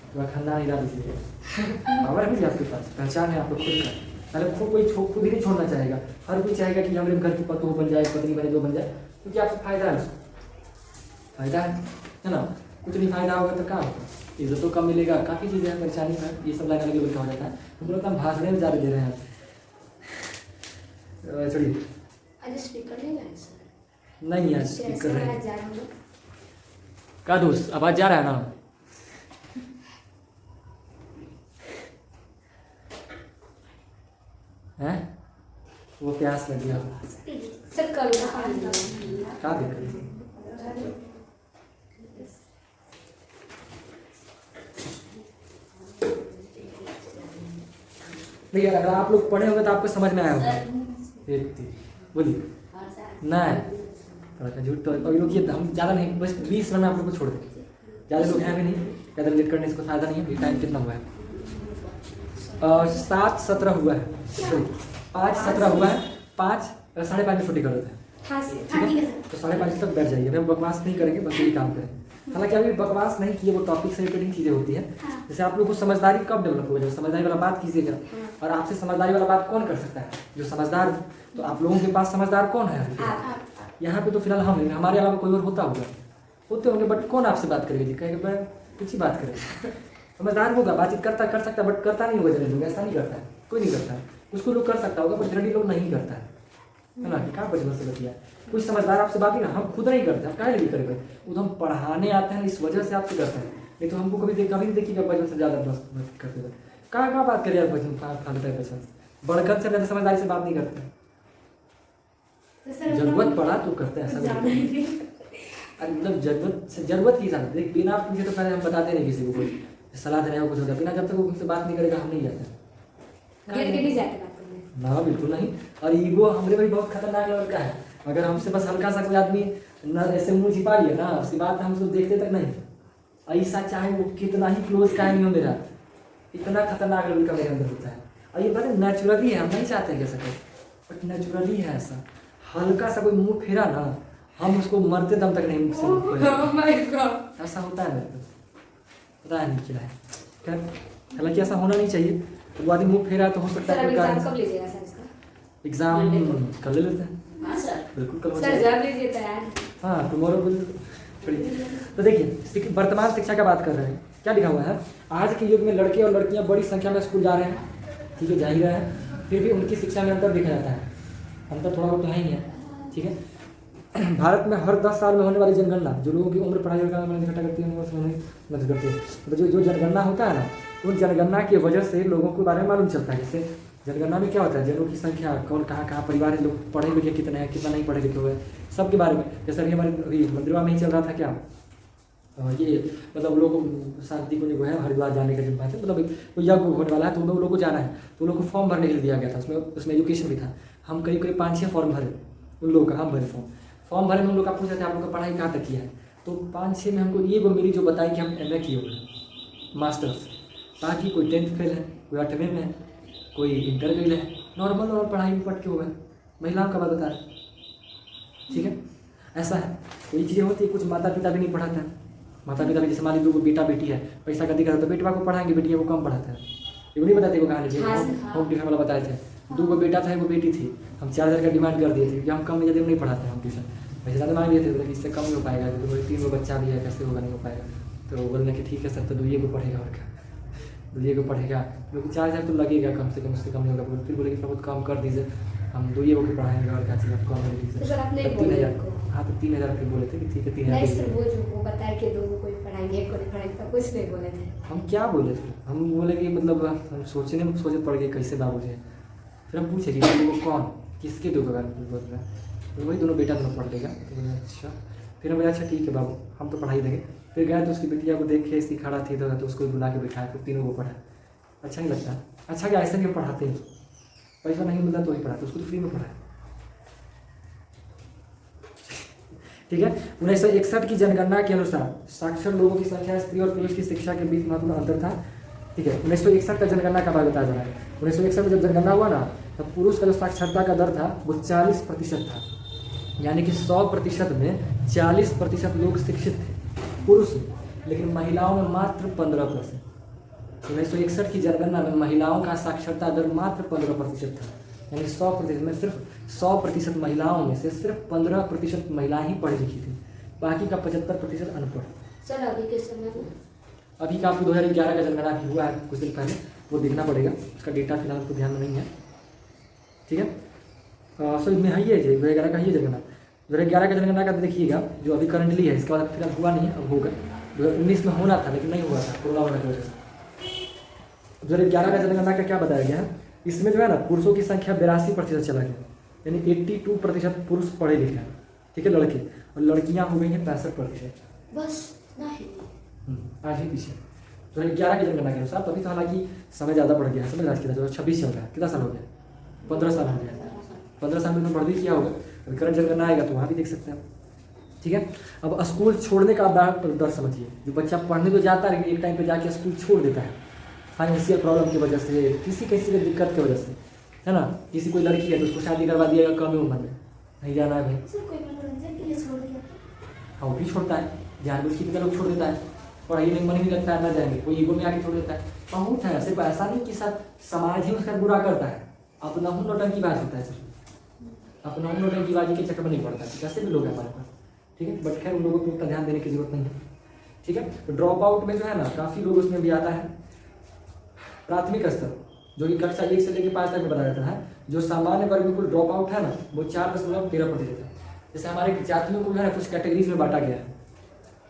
तो खानदान हिला दीजिएगा, पावर है आपके पास, पहचान है आपको खुद का। पहले खुद ही नहीं छोड़ना चाहेगा, हर कोई चाहेगा कि हमारे घर की पतोह बन जाए, पत्नी बने, जो बन जाए, क्योंकि आपको फायदा है, उसको फायदा है ना। कुछ नहीं फायदा होगा तो क्या होगा, इज्जत तो कम मिलेगा, काफ़ी चीज़ें हैं परेशानी है, ये सब लाइन अलग लेवल का हो जाता है। हम लोग हम भाषण में ज़्यादा दे रहे हैं। छोड़िए, आज स्पीकर नहीं लाए सर। नहीं यार स्पीकर कैसे है आवाज जा रहा है? का दोस्त, आवाज़ जा रहा है ना? हैं वो प्यास लग गया, सर कल का पानी लाओ। क्या दिक्कत है? देखिए अगर आप लोग पढ़े होंगे तो आपको समझ में आया होगा। बोलिए नहीं थोड़ा सा झूठ तो अभी लोग ये हम ज़्यादा नहीं, बस 20 रन में आप लोग को छोड़ देंगे, ज़्यादा लोग हैं भी नहीं, ज़्यादा लेट करने से कोई फायदा नहीं है। टाइम कितना हुआ है? 7:17 हुआ है, 5:17 हुआ है, 5:30 में छुट्टी कर देते हैं, हाँ सर। ठीक है? तो 5:30 तक बैठ जाइए, हम बकवास नहीं करेंगे, बस यही काम करें। हालांकि अभी बकवास नहीं किए, वो टॉपिक से रिलेटेड चीज़ें होती हैं। जैसे आप लोग को समझदारी कब डेवलप होगा, जब समझदारी वाला बात कीजिएगा। और आपसे समझदारी वाला बात कौन कर सकता है? जो समझदार। तो आप लोगों के पास समझदार कौन है यहाँ पे? तो फिलहाल हम नहीं, हमारे अलावा कोई और होता होगा, होते होंगे, बट कौन आपसे बात करेगा जी? कहेगा कुछ ही बात करेगा। समझदार होगा, बातचीत कर सकता है, बट करता नहीं होगा। जनरली लोग ऐसा नहीं करता है, कोई नहीं करता है। कुछ लोग कर सकता होगा, बट जनरली लोग नहीं करता है ना। कि क्या बचपन से बतिया कुछ समझदार आपसे बात ही ना, हम खुद नहीं करते, हम काहे नहीं करेंगे? वो तो हम पढ़ाने आते हैं, इस वजह से आपसे करते हैं। नहीं तो हमको कभी नहीं देखिएगा बचपन से ज़्यादा दोस्त करते थे। कहाँ बात करिए यार, बचपन फालता है बचपन से, बड़कत से ज़्यादा समझदारी से बात नहीं करते। जरूरत पड़ा तो करते हैं, ऐसा नहीं। मतलब जरूरत की साथ देख, बिना पूछे तो पहले हम बताते नहीं किसी को, कोई सलाह देने को कुछ होता है, बिना जब तक वो हमसे बात नहीं करेगा हम नहीं जाते। गिर के नहीं जाते बात करने। ना बिल्कुल नहीं। और ईगो हमारे भाई बहुत खतरनाक लेवल का है। अगर हमसे बस हल्का सा कोई आदमी न ऐसे मुंह छिपा लिया ना, उसकी बात हम उसको देखते तक नहीं, ऐसा चाहे वो कितना ही क्लोज का नहीं हो मेरा, इतना खतरनाक लेवल का मेरे अंदर होता है। और ये बात नेचुरली है, हम नहीं चाहते हैं कैसा करें, बट नेचुरली है ऐसा। हल्का सा कोई मुंह फेरा ना, हम उसको मरते दम तक नहीं ऐसा होता है मेरे को, पता नहीं क्या है। खैर हालांकि ऐसा होना नहीं चाहिए। वो आदमी मुंह फेरा तो हो सकता है एग्जाम कब लीजिएगा सर इसका? एग्जाम कल ले लेते हैं, हाँ सर। बिल्कुल कल हो सर जाएगा। जब लीजिए तैयार। हाँ टुमारो बिल। तो देखिए वर्तमान शिक्षा का बात कर रहे हैं, क्या लिखा हुआ है? आज के युग में लड़के और लड़कियां बड़ी संख्या में स्कूल जा रहे हैं, ठीक है, जा ही रहे हैं, फिर भी उनकी शिक्षा में अंतर देखा जाता है। अंतर थोड़ा बहुत तो है ही है, ठीक है। भारत में हर 10 साल में होने वाली जनगणना, जो लोगों की उम्र पढ़ाई इकट्ठा करती है मदद करती है। तो जो जनगणना होता है ना, उन जनगणना की वजह से लोगों के बारे में मालूम चलता है। जैसे जनगणना में क्या होता है, जनों की संख्या, कौन कहाँ परिवार है, लोग पढ़े लिखे कितने हैं, कितना नहीं पढ़े लिखे हुए, सबके बारे में। जैसे अभी हमारे अभी मंदिरवा में ही चल रहा था क्या, ये मतलब लोगों को शांति को जो है हरिद्वार जाने का जो बात है, मतलब कोई यज्ञ होने वाला है तो उन लोगों को जाना है, तो उन लोगों को फॉर्म भरने के लिए दिया गया था। उसमें एजुकेशन भी था। हम करीब 5-6 फॉर्म भरे उन लोगों का, हम भरे फॉर्म भरे में उन लोग का पूछा था आप लोग का पढ़ाई कहाँ तक किया है, तो 5-6 में हमको ये वो मिली जो बताई कि हम MA किए हुए हैं, मास्टर्स। बाकी कोई 10th फेल है, कोई 8वें में है, कोई इंटर फेल है, नॉर्मल और पढ़ाई में पढ़ के हुए हैं। महिलाओं का बात बता रहे, ठीक है, ऐसा है। तो ये चीज़ें होती है। कुछ माता पिता भी नहीं पढ़ाते हैं, माता पिता भी जैसे मान लीजिए बेटा बेटी है, पैसा का दिक्कत है तो बेटवा को पढ़ाएंगे, बेटिया को कम पढ़ाते हैं। ये नहीं बताते वो कहानी, होम ट्यूशन वाला बताए थे, 2 बेटा था, 1 बेटी थी, हम 4000 का डिमांड कर दिए थे क्योंकि हम कम में ज़्यादा नहीं पढ़ाते हैं, हम ट्यूशन पैसे ज़्यादा मांग लिए थे, लेकिन इससे कम नहीं हो पाएगा क्योंकि 3 बच्चा भी है, कैसे होगा, नहीं हो पाएगा। तो बोलने कि ठीक है सर, तो 2 को पढ़ेगा और क्या, 2 को पढ़ेगा, क्योंकि 4000 तो लगेगा कम से कम, उससे कम नहीं होगा। फिर बोले कि बहुत कम कर दीजिए, हम 2 को पढ़ाएंगे और क्या चीज़ आपको कम कर दीजिए। 3000, हाँ तो 3000 फिर बोले थे कि ठीक है 3000। वो जो बताया कि 2 को कोई पढ़ाएंगे, 1 को नहीं पढ़ाएंगे, तब कुछ नहीं बोले थे। हम क्या बोले थे, हम बोले कि मतलब हम सोचे पड़ गए कैसे बाबू जी। फिर हम पूछे कि वो कौन किसके 2 बोल रहा है, तो वही दोनों बेटा दोनों पढ़ लेगा। तो बोले अच्छा। फिर हम बोले अच्छा ठीक है बाबू, हम तो पढ़ाई देंगे। फिर गए तो उसकी बेटिया को देख के ऐसी खड़ा थी तो उसको बुला के बिठाया, फिर तीनों को पढ़ा। अच्छा नहीं लगता, अच्छा क्या ऐसे क्यों पढ़ाते हैं, पैसा नहीं मिलता तो ही पढ़ाते, उसको तो फ्री में पढ़ाए, ठीक है। 1961 की जनगणना के अनुसार साक्षर लोगों की संख्या स्त्री और पुरुष की शिक्षा के बीच महत्वपूर्ण अंतर था, ठीक है। 1961 का जनगणना का बात बताया जा रहा है। 1961 में जब जनगणना हुआ ना, तब पुरुष का जो साक्षरता का दर था वो 40% था, यानी कि 100% में 40% लोग शिक्षित थे पुरुष, लेकिन महिलाओं में मात्र 15%। 1961 की जनगणना में महिलाओं का साक्षरता दर मात्र 15% था, यानी 100% में सिर्फ 100% महिलाओं में से सिर्फ 15% महिलाएं ही पढ़ी लिखी थी, बाकी का 75% अनपढ़। सर अभी के समय में अभी का आपको 2011 का जनगणना भी हुआ है कुछ दिन पहले, वो देखना पड़ेगा, उसका डेटा फिलहाल आपको ध्यान में नहीं है, ठीक है। सर इसमें है ये 2011 का ही जनगणना, 2011 का जनगणना का देखिएगा जो अभी करंटली है, इसके बाद फिर अब हुआ नहीं है, अब होगा। 2019 में होना था लेकिन नहीं हुआ था कोरोना वाला की वजह से। 2011 का जनगणना का क्या बताया गया है, इसमें जो है ना पुरुषों की संख्या 82% चला गया, यानी 82% पुरुष पढ़े लिखे हैं, ठीक है, लड़के, और लड़कियां हो गई हैं 65%। बस नहीं आज ही पीछे 2011 की जनगणना के अनुसार। तभी तो हालांकि समय ज़्यादा बढ़ गया है, समझ आज कितना 2026 चल रहा है, कितना साल हो गया, 15 साल हो गया, 15 साल में तो बढ़ भी किया होगा। अभी करंट जनगणना आएगा तो वहाँ भी देख सकते हैं, ठीक है। अब स्कूल छोड़ने का बड़ा दर समझिए, जो बच्चा पढ़ने तो जाता है लेकिन एक टाइम पे जाके स्कूल छोड़ देता है, फाइनेंशियल प्रॉब्लम की वजह से, किसी की दिक्कत की वजह से, है ना। किसी कोई लड़की है तो उसको शादी करवा दिया कम ही उम्र में, नहीं जाना है भाई, सर कोई मनोरंजन के लिए छोड़ दिया। हाँ वो भी छोड़ता है, जानबूझ के कितना लोग छोड़ देता है, पढ़ाई में मन ही नहीं लगता है, ना जाएंगे, कोई ईगो में आके छोड़ देता है, बहुत है। सिर्फ ऐसा नहीं कि सब समाज ही उसका बुरा करता है, अपना हूँ नौटंकी बाज होता है, सिर्फ अपना हूँ नौटंकी बाजी के चक्कर में नहीं पड़ता है, कैसे भी लोग हैं हमारे पास, ठीक है। बट खैर उन लोगों को उतना ध्यान देने की जरूरत नहीं है, ठीक है। तो ड्रॉप आउट में जो है ना काफ़ी लोग उसमें भी आता है। प्राथमिक स्तर जो कि कक्षा 1 से लेकर 5 तक में बताया जाता है, जो सामान्य वर्ग में कुल ड्रॉप आउट है ना वो 4.13% है। जैसे हमारे जातियों को जो है कुछ कैटेगरीज में बांटा गया है,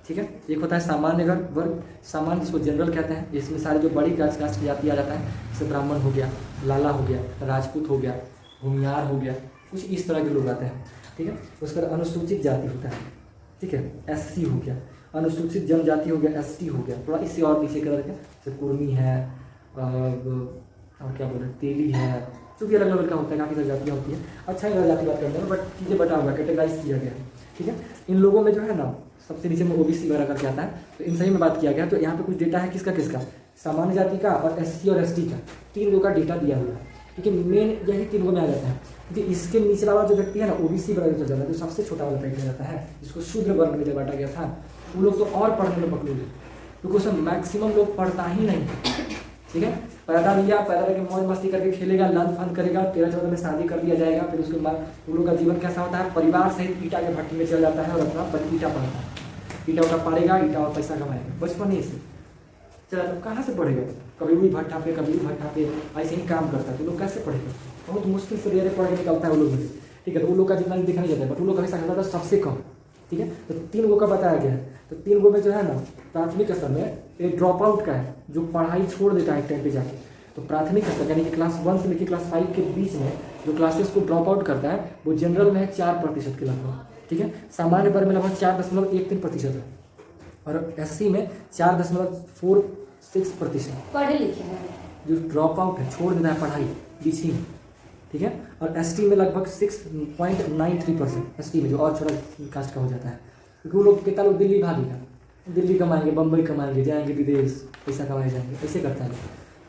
ठीक है। एक होता है सामान्य वर्ग, सामान्य जिसको जनरल कहते हैं, इसमें सारी जो बड़ी कास्ट की जाति आ जाता है, जैसे ब्राह्मण हो गया, लाला हो गया, राजपूत हो गया, भूमियार हो गया, कुछ इस तरह के लोग आते हैं, ठीक है। उसके बाद अनुसूचित जाति होता है, ठीक है, SC हो गया, अनुसूचित जनजाति हो गया, ST हो गया, थोड़ा इससे और पीछे कर जैसे कुर्मी है और क्या बोले तेली है, जो भी अलग अलग का होता है, काफ़ी सारी जातियाँ होती है। अच्छा ही जाति बात करते हैं, बट चीज़ें बटा हुआ कैटेगराइज किया गया है, ठीक है। इन लोगों में जो है ना सबसे नीचे में OBC वगैरह करके आता है, तो इन सही में बात किया गया। तो यहाँ पे कुछ डेटा है किसका किसका, सामान्य जाति का और SC और ST का, 3 लोगों का डेटा दिया हुआ है, ठीक है। मेन यही 3 लोगों में आ जाता है, क्योंकि इसके नीचे वाला जो व्यक्ति है ना OBC वर्ग में चल जाता है, जो सबसे छोटा वाला टाइप में जाता है, जिसको शूद्र वर्ग में जब बांटा गया था, वो लोग तो और पढ़ने में पकड़े, क्योंकि उसमें मैक्सिमम लोग पढ़ता ही नहीं, ठीक है। पैदा लिया, पैदा करके मौज मस्ती करके खेलेगा, लन फन करेगा, 13-14 में शादी कर दिया जाएगा, फिर उसके बाद उन लोगों का जीवन कैसा होता है, परिवार सहित ईटा के भट्टी में चल जाता है और अपना ईटा पढ़ता है, ईटा उटा पाड़ेगा, ईटा और पैसा कमाएगा बचपन ही से। चला तो कहाँ से पढ़ेगा, कभी भी भट्ठा पे कभी भी भट्ठा पे ऐसे ही काम करता है, तो लोग कैसे पढ़ेगा, बहुत मुश्किल से धीरे पढ़ के निकलता है वो लोग में, ठीक है। तो वो लोग का जितना दिखा नहीं जाता है, बट वो लोग हमेशा कहता था सबसे कम, ठीक है। तो 3 लोगों का बताया गया है, तो 3 लोगों में जो है ना प्राथमिक स्तर में एक ड्रॉप आउट का है, जो पढ़ाई छोड़ देता है एक टाइम पे जाके। तो प्राथमिक स्तर यानी कि क्लास 1 से लेकर क्लास 5 के बीच में जो क्लासेस को ड्रॉप आउट करता है, वो जनरल में है 4% के लगभग, ठीक है। सामान्य वर्ग में लगभग 4.13% है, और SC में 4.46% पढ़े लिखे हैं, जो ड्रॉप आउट है, छोड़ देता है पढ़ाई बीच ही, ठीक है। और ST में लगभग 6.93%, ST में जो और छोटा कास्ट का हो जाता है, क्योंकि वो लोग कितना लोग दिल्ली भागेगा, दिल्ली कमाएंगे, बम्बई कमाएंगे, जाएंगे विदेश, पैसा कमाए जाएंगे, ऐसे करता है।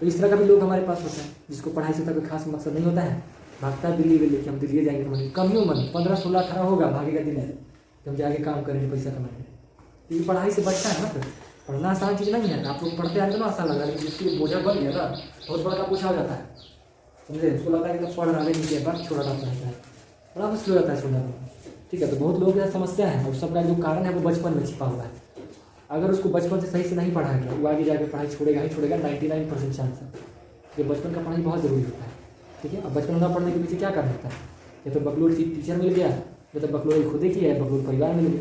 तो इस तरह का भी लोग हमारे पास होता है, जिसको पढ़ाई से कोई खास मकसद नहीं होता है, भागता है दिल्ली में लेके, हम दिल्ली जाएंगे कमाएंगे, कम ही उम्र 15, 16, 18 होगा, भागेगा दिल्ली, तो हम जाके काम करेंगे, पैसा कमाएंगे। क्योंकि पढ़ाई से बचता है ना, फिर पढ़ना आसान चीज़ नहीं है। आप लोग पढ़ते आते ना आसान लग रहा है, लेकिन जिसके लिए बोझा बन गया ना बहुत बड़ा पूछा हो जाता है, समझे। उसको लगता है कि पढ़ रहा है, नीचे बात छोड़ा रहता है, बड़ा मुश्किल हो जाता है छोड़ना, ठीक है। तो बहुत लोगों की समस्या है, और सबका जो कारण है वो बचपन में छिपा हुआ है। अगर उसको बचपन से सही से नहीं पढ़ाया गया, वो आगे जाकर पढ़ाई छोड़ेगा ही छोड़ेगा, 99% चांस है। तो बचपन का पढ़ाई बहुत ज़रूरी होता है, ठीक है। अब बचपन में पढ़ने के पीछे क्या करना होता है, या तो बकलोल टीचर मिल गया, या तो बकलोल खुद ही किया है, बकलोल परिवार मिल गया।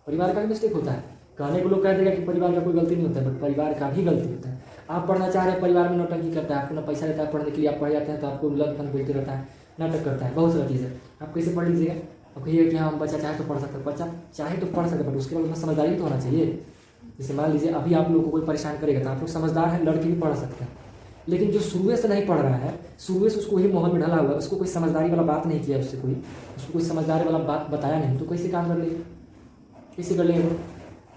परिवार का भी मिस्टेक होता है, कहने को लोग कह देगा कि परिवार का कोई गलती नहीं होता है, बट परिवार का भी गलती होता है। आप पढ़ना चाह रहे हैं, परिवार में नौटंकी करता है, आपको ना पैसा देता है पढ़ने के लिए, आप पढ़ जाते हैं तो आपको लत फन बोलते रहता है, नाटक करता है, बहुत सारी चीज़ है। आप कैसे पढ़ लीजिएगा, आप कहिए कि हाँ बच्चा चाहे तो पढ़ सकता है, बच्चा चाहे तो पढ़ सकता है, बट उसके बाद उसमें समझदारी तो होना चाहिए। जैसे मान लीजिए अभी आप लोगों को कोई परेशान करेगा तो आप लोग समझदार हैं, लड़के भी पढ़ सकते हैं, लेकिन जो शुरू से नहीं पढ़ रहा है, शुरू से उसको वही माहौल में ढला हुआ है, उसको कोई समझदारी वाला बात नहीं किया, उससे उसको कोई समझदारी वाला बात बताया नहीं, तो कैसे काम कर लेगा, कैसे कर लेगा,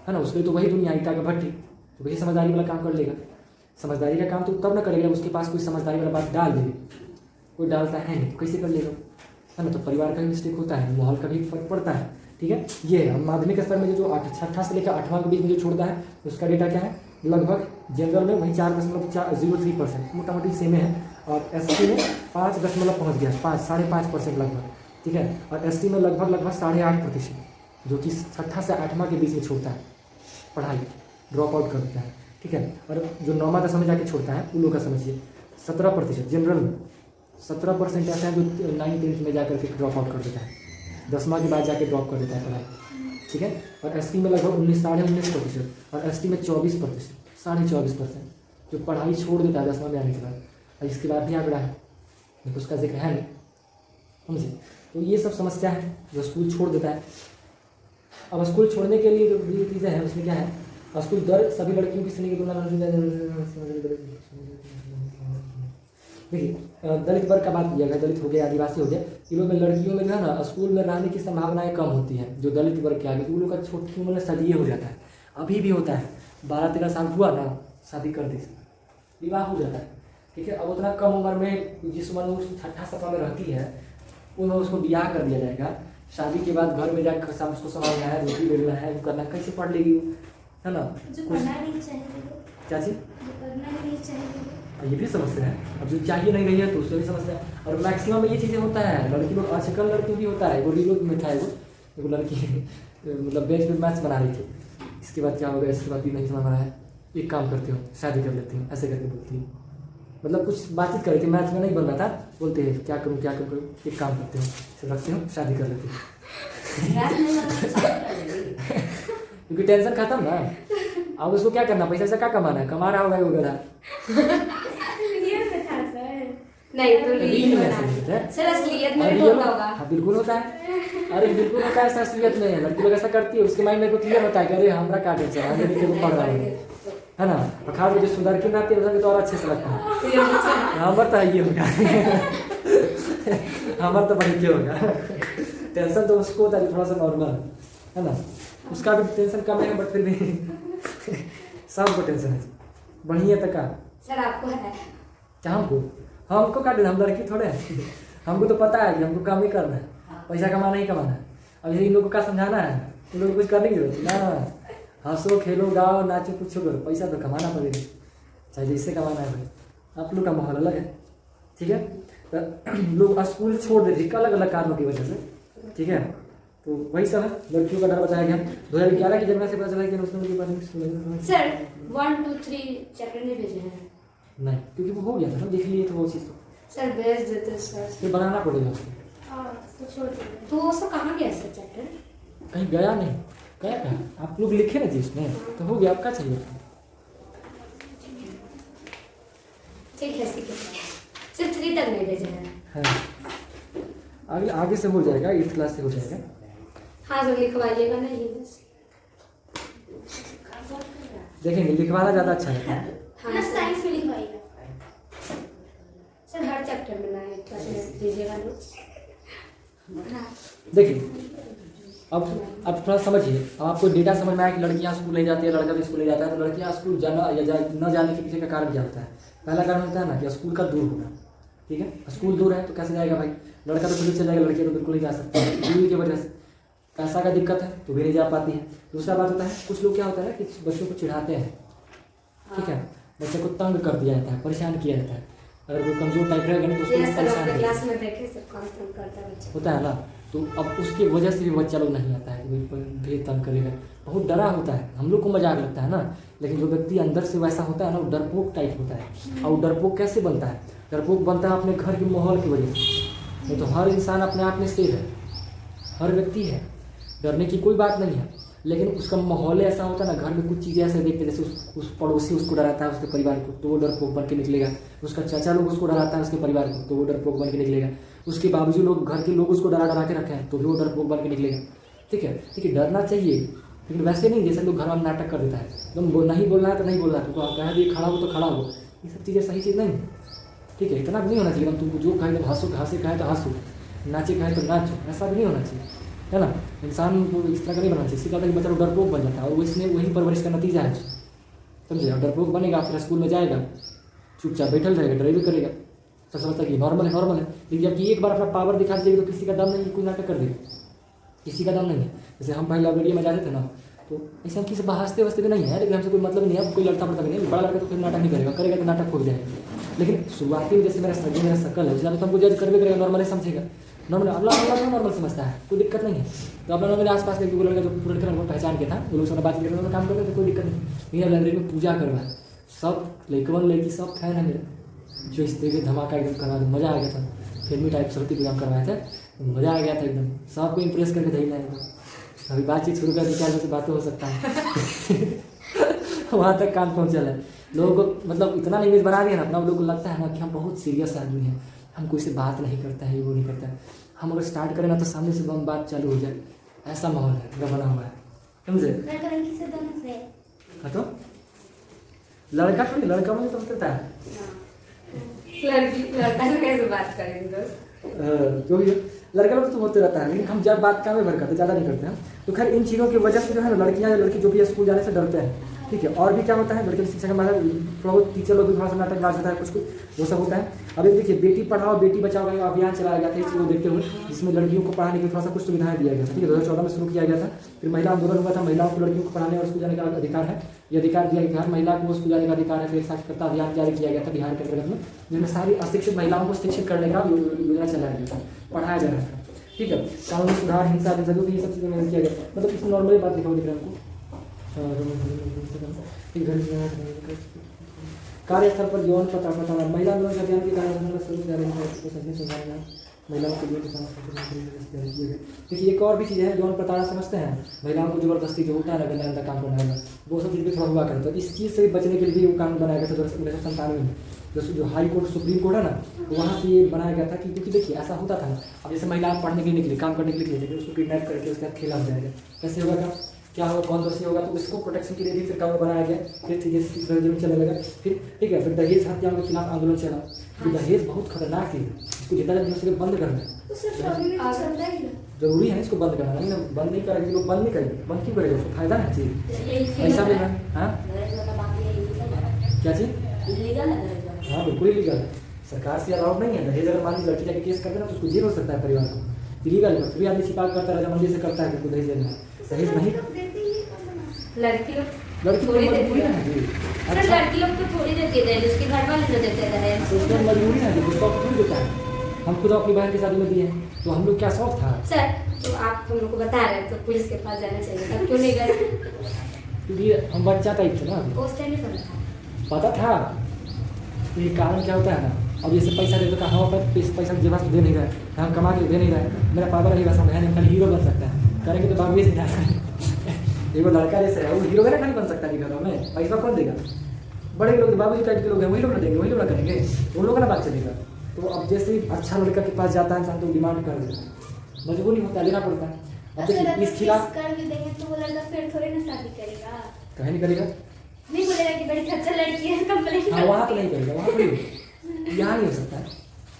है ना। उसके लिए तो वही दुनिया ईटा का भट्टी, तो कैसे समझदारी वाला काम कर लेगा। समझदारी का काम तो तब ना करेगा उसके पास कोई समझदारी वाला बात डाल देगी, कोई डालता है नहीं, तो कैसे कर लेगा, है ना। तो परिवार का भी मिस्टेक होता है, माहौल का भी फर्क पड़ता है, ठीक है। ये है माध्यमिक स्तर में जो 6ठा से लेकर 8वां के बीच में जो छोड़ता है, उसका डेटा क्या है, लगभग जनरल में वही 4.03%, मोटा मोटी सेम है, और SC में 5 दशमलव पहुँच गया, 5.5% लगभग, ठीक है। और ST में लगभग 8.5%, जो कि 6ठा से 8वां के बीच में छोड़ता है, पढ़ाई ड्रॉप आउट कर देता है, ठीक है। और जो 9वां 10वां में जाके छोड़ता है उन लोग का समझिए 17% जनरल में 17% ऐसा है जो 9 10th में जाकर के ड्रॉप आउट कर देता है, 10वां के बाद जाके ड्रॉप कर देता है पढ़ाई, ठीक है। और एसटी में लगभग 19-19.5% और एसटी में 24%, 24.5% जो पढ़ाई छोड़ देता है 10वां में आने के बाद, और इसके बाद भी आंकड़ा है, लेकिन उसका जिक्र है नहीं, समझे। तो ये सब समस्या है जो स्कूल छोड़ देता है। अब स्कूल छोड़ने के लिए जो चीज़ें हैं उसमें क्या है, स्कूल दर सभी लड़कियों की श्रेणी की तुलना में देखिए दलित वर्ग का बात किया गया, दलित हो गया, आदिवासी हो गया, इन लोग में लड़कियों में जो है ना स्कूल में रहने की संभावनाएं कम होती हैं। जो दलित वर्ग के आगे उन लोग का छोटी उम्र में शादी हो जाता है, अभी भी होता है, 12-13 साल हुआ ना शादी कर दी, विवाह हो जाता है, ठीक है। अब उतना कम उम्र में जिस उम्र में उस 6 में रहती है उनमें उसको ब्याह कर दिया जाएगा, शादी के बाद घर में जाकर उसको संभालना है, रोटी बेलना है, वो करना, कैसे पढ़ लेगी वो, है ना। जो करना नहीं चाहिए, क्या चीज़ जो करना नहीं चाहिए, ये भी समस्या है। अब जो चाहिए नहीं रही है तो उससे भी समस्या है। और मैक्सिमम में ये चीज़ें होता है, लड़की लोग आजकल लड़की भी होता है, वो रीलों में था वो लड़की मतलब बेंच पे मैच बना रही थी, इसके बाद क्या होगा, इसके बाद भी नहीं समझ में है, एक काम करती हूँ शादी कर लेती हूँ, ऐसे करके बोलती हूँ, मतलब कुछ बातचीत कर रही थी, मैच में नहीं बन रहा था, बोलते हैं क्या करूँ, एक काम करती हूँ, रखती हूँ, शादी कर लेती हूँ क्योंकि टेंशन खत्म ना। अब उसको क्या करना, पैसा से क्या कमाना है, कमा रहा होगा वो गधा। रियल में था सर। नहीं तो रील में ऐसे होता है। सर असलियत में भी तो होता होगा। हाँ बिल्कुल होता है, अरे बिल्कुल होता है, असलियत में लड़की लोग ऐसा करती है, उसके माइंड में को क्लियर होता है कि अरे हमारा क्या टेंशन है, हमें देखिए पढ़ रहा है ना। और खास जो सुंदर की नाती है तो और अच्छे से लगता है, हमारा तो ये होगा हमारा तो बड़ी क्यों होगा, टेंशन तो उसको होता है थोड़ा सा नॉर्मल है ना, उसका भी टेंशन कम है बट फिर भी सबको टेंशन है, बढ़िया तक का। सर आपको है क्या हमको क्या देना, हम लड़की थोड़े हैं, हमको तो पता है कि हमको काम ही करना है, पैसा कमाना ही कमाना है। अब इन लोगों को क्या समझाना है, इन लोगों को कुछ करने की जरूरत ना, हंसो खेलो गाओ नाचो कुछ करो, पैसा तो कमाना पड़ेगा, चाहे जैसे कमाना है भाई। आप लोग का माहौल अलग है, ठीक है। तो लोग स्कूल छोड़ देते हैं अलग अलग कारणों की वजह से, ठीक है। तो वही सब है, लड़कियों का डर बताया गया। 2011 की जनगणना से पता चला कि उसमें सर 1 2 3 चैप्टर नहीं भेजे हैं नहीं, क्योंकि वो हो गया था ना, देख लिए तो वो चीज़ सर, भेज देते सर, फिर बनाना पड़ेगा उसको। तो छोड़ दीजिए। तो वो सब कहाँ गया सर चैप्टर? कहीं गया नहीं, गया कहाँ, आप लोग लिखे ना जी इसमें तो हो गया, आपका चाहिए। ठीक है सिर्फ 3 तक नहीं भेजे हैं। हाँ आगे से हो जाएगा, 8th क्लास से हो जाएगा। हाँ सर लिखवाइएगा नहीं बस देखेंगे, लिखवाना ज़्यादा अच्छा है। हाँ ना सर। साइंस में लिखवाइएगा। सर हर चैप्टर में 9 क्लास में दीजिएगा नोट्स। देखिए अब थोड़ा समझिए, अब आपको डेटा समझ में आया कि लड़कियां स्कूल नहीं जाती है, लड़का भी स्कूल नहीं जाता है। तो लड़कियां स्कूल जाना या न जाने के पीछे का कारण क्या होता है? पहला कारण होता है ना कि स्कूल का दूर होना, ठीक है। स्कूल दूर है तो कैसे जाएगा भाई, लड़का तो खुद चल जाएगा, लड़की तो बिल्कुल नहीं जा सकती है दूरी की वजह से, पैसा का दिक्कत है तो भी नहीं जा पाती है। दूसरा बात होता है कुछ लोग क्या होता है कि बच्चों को चिढ़ाते हैं, ठीक है, बच्चे को तंग कर दिया जाता है, परेशान किया जाता है। अगर कोई कमजोर टाइप रहेगा नहीं तो उसको परेशान क्लास में देखे सब कॉन्फ्रेंस करता है बच्चा होता है ना। तो अब उसकी वजह से भी बच्चा लोग नहीं आता है कि भाई तंग करेगा, बहुत डरा होता है। हम लोग को मजाक लगता है ना, लेकिन जो व्यक्ति अंदर से वैसा होता है ना वो डरपोक टाइप होता है। और वो डरपोक कैसे बनता है? डरपोक बनता है अपने घर के माहौल की वजह से। नहीं तो हर इंसान अपने आप में शेर है, हर व्यक्ति है, डरने की कोई बात नहीं है, लेकिन उसका माहौल ऐसा होता है ना, घर में कुछ चीज़ें ऐसे देखते जैसे उस पड़ोसी उसको डराता है उसके परिवार को तो वो डरपोक बन के निकलेगा, उसका चाचा लोग उसको डराता है उसके परिवार को तो वो डरपोक बन के निकलेगा, उसके बाबूजी लोग घर के लोग उसको डरा के रखे हैं तो भी वो डरपोक बन के निकलेगा। ठीक है, डरना चाहिए, लेकिन वैसे नहीं जैसे लोग घर में नाटक कर देता है, एकदम नहीं बोलना है तो नहीं बोलना है, तुमको कह दिए खड़ा हो तो खड़ा हो, ये सब चीज़ें सही चीज़ नहीं। ठीक है, इतना भी नहीं होना चाहिए एकदम तुमको जो कहे हंसो, हंसे कहे तो हंसो, नाचे कहे तो नाचो, ऐसा भी नहीं होना चाहिए, है ना। इंसान को इस तरह का नहीं बनना चाहिए। सीधा कि बच्चा डरपोक बन जाता है और इसमें वही परवरिश का नतीजा है, समझे। डरपोक बनेगा फिर स्कूल में जाएगा, चुपचाप बैठल रहेगा, डरे भी करेगा, तो समझता कि नॉर्मल है। लेकिन जबकि एक बार अपना पावर दिखा दीजिएगा तो किसी का दम नहीं, कोई नाटक कर देगा, किसी का दम नहीं है। जैसे हम पहले लाइब्रेरी में जाते थे ना, तो ऐसे हम किसी हंसते वस्ते भी नहीं है, लेकिन हमसे कोई मतलब नहीं है, कोई लड़ता पड़ता नहीं, बड़ा लड़का तो फिर नाटक नहीं करेगा तो नाटक हो जाएगा। लेकिन शुरुआती में जैसे मेरा शकल है, उसके बाद तो हमको जज कर भी करेगा, नॉर्मली समझेगा। नॉर्मल नॉर्मल समझता है, कोई दिक्कत नहीं है। तो अपना नॉर्मल आसपास के लड़का जो पूरा लड़का पहचान के था, वो लोग सब बात करते हैं, काम करते थे, कोई दिक्कत नहीं। मेरा लाइब्रेरी में पूजा करवा, सब लड़कवन लड़की सब फैन है मेरे, जो इस तरीके धमाका एकदम करवा दो, मज़ा आ गया था। फिल्मी टाइप सरस्वती पूजा करवाए थे, तो मज़ा आ गया था एकदम, सबको इम्प्रेस करके देना एकदम। अभी बातचीत शुरू कर दी, क्या से बातें हो सकता है वहाँ तक काम पहुँचा है। लोगों को मतलब इतना इमेज बना दिया ना अपना, लोगों को लगता है ना कि हम बहुत सीरियस आदमी हैं, हम कोई से बात नहीं करता है, वो नहीं करता है। हम अगर स्टार्ट करें ना तो सामने से बम बात चालू हो जाए, ऐसा माहौल है जो बना हुआ है, समझे? लड़का लड़की से दोनों से हाँ तो लड़का थोड़ी, लड़का मुझे तो करता है, लड़का से कैसे बात करेंगे दोस्त? जो भी है, लड़का लोग तो होते रहता है, लेकिन हम जब बात काम में भर करते, ज़्यादा नहीं करते हैं। तो खैर इन चीज़ों की वजह से जो है ना लड़कियाँ या लड़की जो भी है स्कूल जाने से डरते हैं, ठीक है। और भी क्या होता है, लड़के की शिक्षा के बाद थोड़ा बहुत टीचर लोग भी थोड़ा सा नाटक बाज होता है, कुछ वो सब होता है। अभी देखिए बेटी पढ़ाओ बेटी बचाओ का अभियान चलाया गया था, इस चीज़ को देखते हुए, जिसमें लड़कियों को पढ़ाने की थोड़ा सा कुछ सुविधाएं दिया गया था, ठीक है। 2014 में शुरू किया गया था। फिर महिला आंदोलन हुआ था, महिलाओं को लड़कियों को पढ़ाने और स्कूल जाने का अधिकार है, ये अधिकार दिया गया, हर महिला को स्कूल जाने का अधिकार है। फिर साक्षरता अभियान जारी किया गया था बिहार के अंतर्गत में, जिसमें सारी अशिक्षित महिलाओं को शिक्षित करने का योजना चलाया गया था, पढ़ाया जा रहा था, ठीक है। कानूनी सुधार, हिंसा जो भी ये सब चीज़ें मैंने किया गया, मतलब इसमें नॉर्मली बात लिखा हुआ दिख रहा है हमको। कार्यस्थल पर यौन प्रताड़ना, महिला आंदोलन के अभियान के कारण महिलाओं के लिए देखिए एक और भी चीज़ है, यौन प्रताड़ना समझते हैं, महिलाओं को जबरदस्ती जो होता है ना गंदा गंदा काम करना है, वो सब चीज़ भी थोड़ा हुआ करता है। इस चीज़ से बचने के लिए वो कानून बनाया गया था 1997 में, जो हाई कोर्ट सुप्रीम कोर्ट है ना, तो वहाँ से ये बनाया गया था कि क्योंकि देखिए ऐसा होता था ना, अब जैसे महिला पढ़ने के लिए निकली, काम करने के लिए निकली, उसको किडनैप करके उसके साथ खेला जाएगा, कैसे होगा, क्या होगा, कौन दोषी होगा, तो उसको प्रोटेक्शन के लिए भी फिर कानून बनाया गया। फिर जमीन चलने लगा, फिर ठीक है। फिर दहेज हत्याओं के खिलाफ आंदोलन चला, तो दहेज बहुत खतरनाक चीज़ है, इसको जितना जल्दी से बंद करना है, तो सिर्फ अभी भी चलता ही ना। जरूरी है इसको बंद करना, नहीं ना बंद नहीं करेंगे लोग, बंद नहीं करेंगे, बंद क्यों करेगा, उसको फायदा है चीज़, ऐसा भी है। हाँ क्या चीज़? इलीगल है। हाँ बिल्कुल इलीगल है, सरकार से अलाउड नहीं है। दहेज अगर मान लीजिए लड़की जाके केस कर देना तो उसको जेल हो सकता है, परिवार को इलीगल है। फिर आदमी छिपा करता है, रजामंदी से करता है कि दहेज देना है, दहेज नहीं। लड़की लोग लड़की थोड़ी को देती मजबूरी है। है जी, सर लड़की लोग तो थोड़ी देती है, जिसके घर वाले जो देते हैं। तो उसमें मजबूरी है जी, उसको क्यों देता है। हम खुद अपनी बहन की शादी में दिए, तो हम लोग क्या शौक था। सर तो आप हम लोग को बता रहे हैं तो पुलिस के पास जाना चाहिए था, क्यों नहीं गए? क्योंकि हम बच्चा टाइप थे ना, उस टाइम नहीं पता पता था। तो ये कारण क्या होता है ना, अब जैसे पैसा दे तो हम पर पैसा जेबा से दे नहीं रहे, हम कमा के दे नहीं रहे, मेरा पावर रहेगा सब बहन कल हीरो बन सकता है, करेंगे तो बाबू से एगो लड़का जैसे है वो हीरो वगैरह नहीं बन सकता जी, घरों में पैसा कौन देगा, बड़े लोग बाबू जी टाइप के लोग हैं, वही लोग ना देंगे, वही लोग ना करेंगे, उन लोगों का ना बात चलेगा। तो अब जैसे ही अच्छा लड़का के पास जाता है इंसान तो डिमांड कर देता है, मजबूरी होता है, देना पड़ता है। अब देखिए इस खिलाफ कर भी देंगे तो वो लड़का फिर थोड़ी ना शादी करेगा, कहीं नहीं करेगा, नहीं बोलेगा कि बड़ी खच्चर लड़की है, कंप्लेंट हाँ वहाँ तो नहीं करेगा, वहाँ थोड़ी, यहाँ नहीं हो सकता है।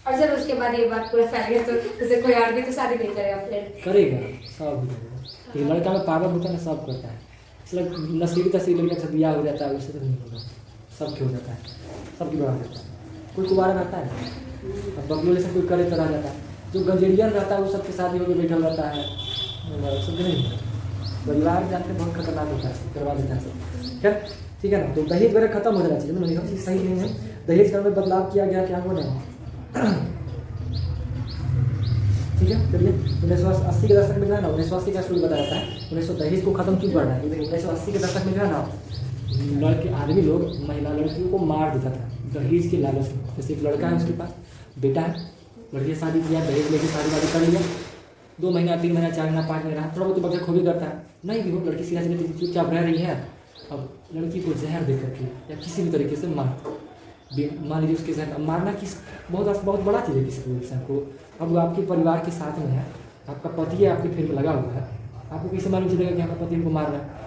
और सर उसके बाद ये बात पूरा फैल गया तो उसे कोई और भी तो शादी नहीं करेगा फिर? करेगा, सब भी करेगा। तो लड़का में पावर होता है ना, सब करता है, इसलिए नसीबी तसीबी लड़के से ब्याह हो जाता है, उससे तो नहीं होगा, सब क्यों हो जाता है, सबकी बड़ा हो जाता है। कोई कुवारा रहता है, अब बबलू जैसे कोई करे तो रह जाता है, जो गंजेरियन रहता है वो सबके शादी होकर बैठा रहता है, सब नहीं होता। परिवार जानते बहुत खतरनाक होता है, करवा देता है सब। खैर ठीक है ना, तो दहेज वगैरह खत्म हो जाना चाहिए, मतलब सब चीज़ सही नहीं है। दहेज का में बदलाव किया गया, क्या हो रहा है ठीक है। चलिए 1980 के दशक में जो है ना, 1980 का शुरू बताया जाता है, 1900 दहेज को खत्म क्यों करना है, 1980 के दशक में जो है ना लड़के आदमी लोग महिला लड़कियों को मार देता था दहेज के लालच में। जैसे एक लड़का है उसके पास बेटा है, लड़की शादी किया, दहेज लेके शादी वादी कर लिया, 2 महीना 3 महीना 4 महीना 5 महीना थोड़ा बहुत बच्चा खोबी करता है, नहीं भी वो लड़की सीधा सीधे चुपचाप रह रही है, अब लड़की को जहर दे करके या किसी भी तरीके से मान लीजिए उसके साथ मारना किस बहुत बड़ा चीज़ है किसी को इंसान को। अब वो आपके परिवार के साथ में है, आपका पति है, आपके फिर में लगा हुआ है, आपको कैसे मालूम चलेगा कि आपका पति को मार रहा है?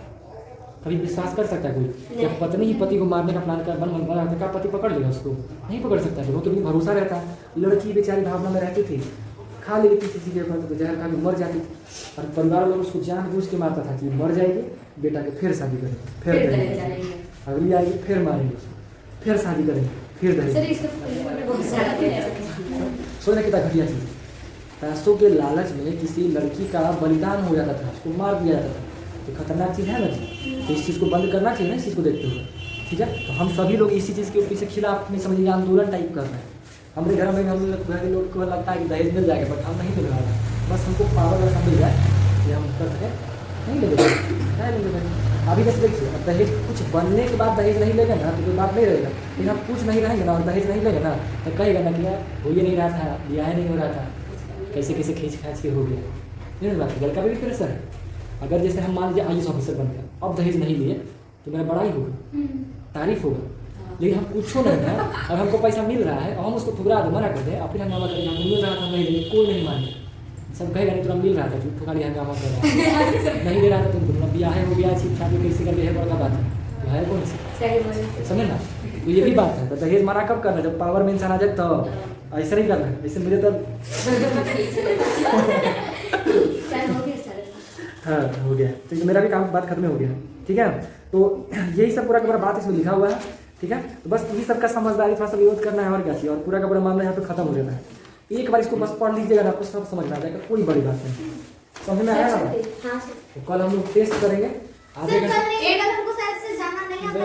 कभी विश्वास कर सकता है कोई? जब पत्नी ही पति को मारने का प्लान कर बना तो क्या पति पकड़ लेगा उसको? नहीं पकड़ सकता है, क्योंकि भरोसा रहता है। लड़की बेचारी भावना में रहती थी, खा लेती थी किसी के ऊपर तो जहर खा के मर जाती थी, और परिवार लोग उसको जानबूझ के मारता था कि मर जाएगी, बेटा के फिर शादी करेंगे, फिर करेंगे, अगली आएगी फिर मारेंगे उसको, फिर शादी करेंगे, फिर सर दहेज। इसका बहुत सारा सोचना कितना घटिया चीज़। पैसों के लालच में किसी लड़की का बलिदान हो जाता था, उसको मार दिया जाता था, तो खतरनाक चीज़ है ना जी। तो इस चीज़ को बंद करना चाहिए ना, इस चीज़ को देखते हुए, ठीक है। तो हम सभी लोग इसी चीज़ के पीछे खिलाफ में समझिए आंदोलन टाइप कर रहे हैं, हमारे घर में हम लोग को लगता है कि दहेज मिल जाएगा, बट हम नहीं मिल रहा है। बस हमको पावर ऐसा मिल जाए कि हम कर सकें, नहीं ले लेंगे। अभी जैसे देखिए, अब दहेज कुछ बनने के बाद दहेज नहीं लेगा ना तो कोई बात नहीं रहेगा, लेकिन हम कुछ नहीं रहेंगे ना और दहेज नहीं लेगा ना तो कहेगा ना कि यार हो ही नहीं रहा था, ब्याह नहीं हो रहा था, कैसे कैसे खींच खाँच के हो गया। नहीं बात है, लड़का भी प्रेशर है। अगर जैसे हम मान लीजिए IAS ऑफिसर बन गया, अब दहेज नहीं लिए तो मेरा बड़ाई होगा, तारीफ होगा, लेकिन हम कुछ नहीं है और हमको पैसा मिल रहा है और हम उसको ठुकरा दे, मना कर दे, और फिर हंगामा करेंगे हमको मिल रहा था नहीं लेंगे, कोई नहीं माने, सब कहेगा नहीं तुरा मिल रहा था, झूठ खाली हंगामा कर रहा है, नहीं दे रहा था तुमको, तुम ब्याह हो गया, छिप छाप कैसे कर है, बड़का बात है, ब्याह कौन से सही बोले। समझे ना। तो ये भी बात है, तो दहेज मना कब करना, जब पावर में इंसान आ जाए तो ऐसा नहीं करना है। ऐसे मेरे तो सर हो गया सर। हाँ हो गया, तो मेरा भी काम बात खत्म हो गया, ठीक है। तो यही सब पूरा का पूरा बात इसमें लिखा हुआ है, ठीक है। तो बस इसी सब का समझदारी थोड़ा सा विरोध करना है और क्या चाहिए, और पूरा का पूरा मामला यहाँ पे खत्म हो जाता है। एक बार इसको बस पढ़ लीजिएगा ना, आपको सब समझ में आ जाएगा, कोई बड़ी बात नहीं, समझ में आया ना। हाँ सर। तो कल हम लोग टेस्ट करेंगे आगे सर कल नहीं, कल हमको शायद से जाना नहीं आता।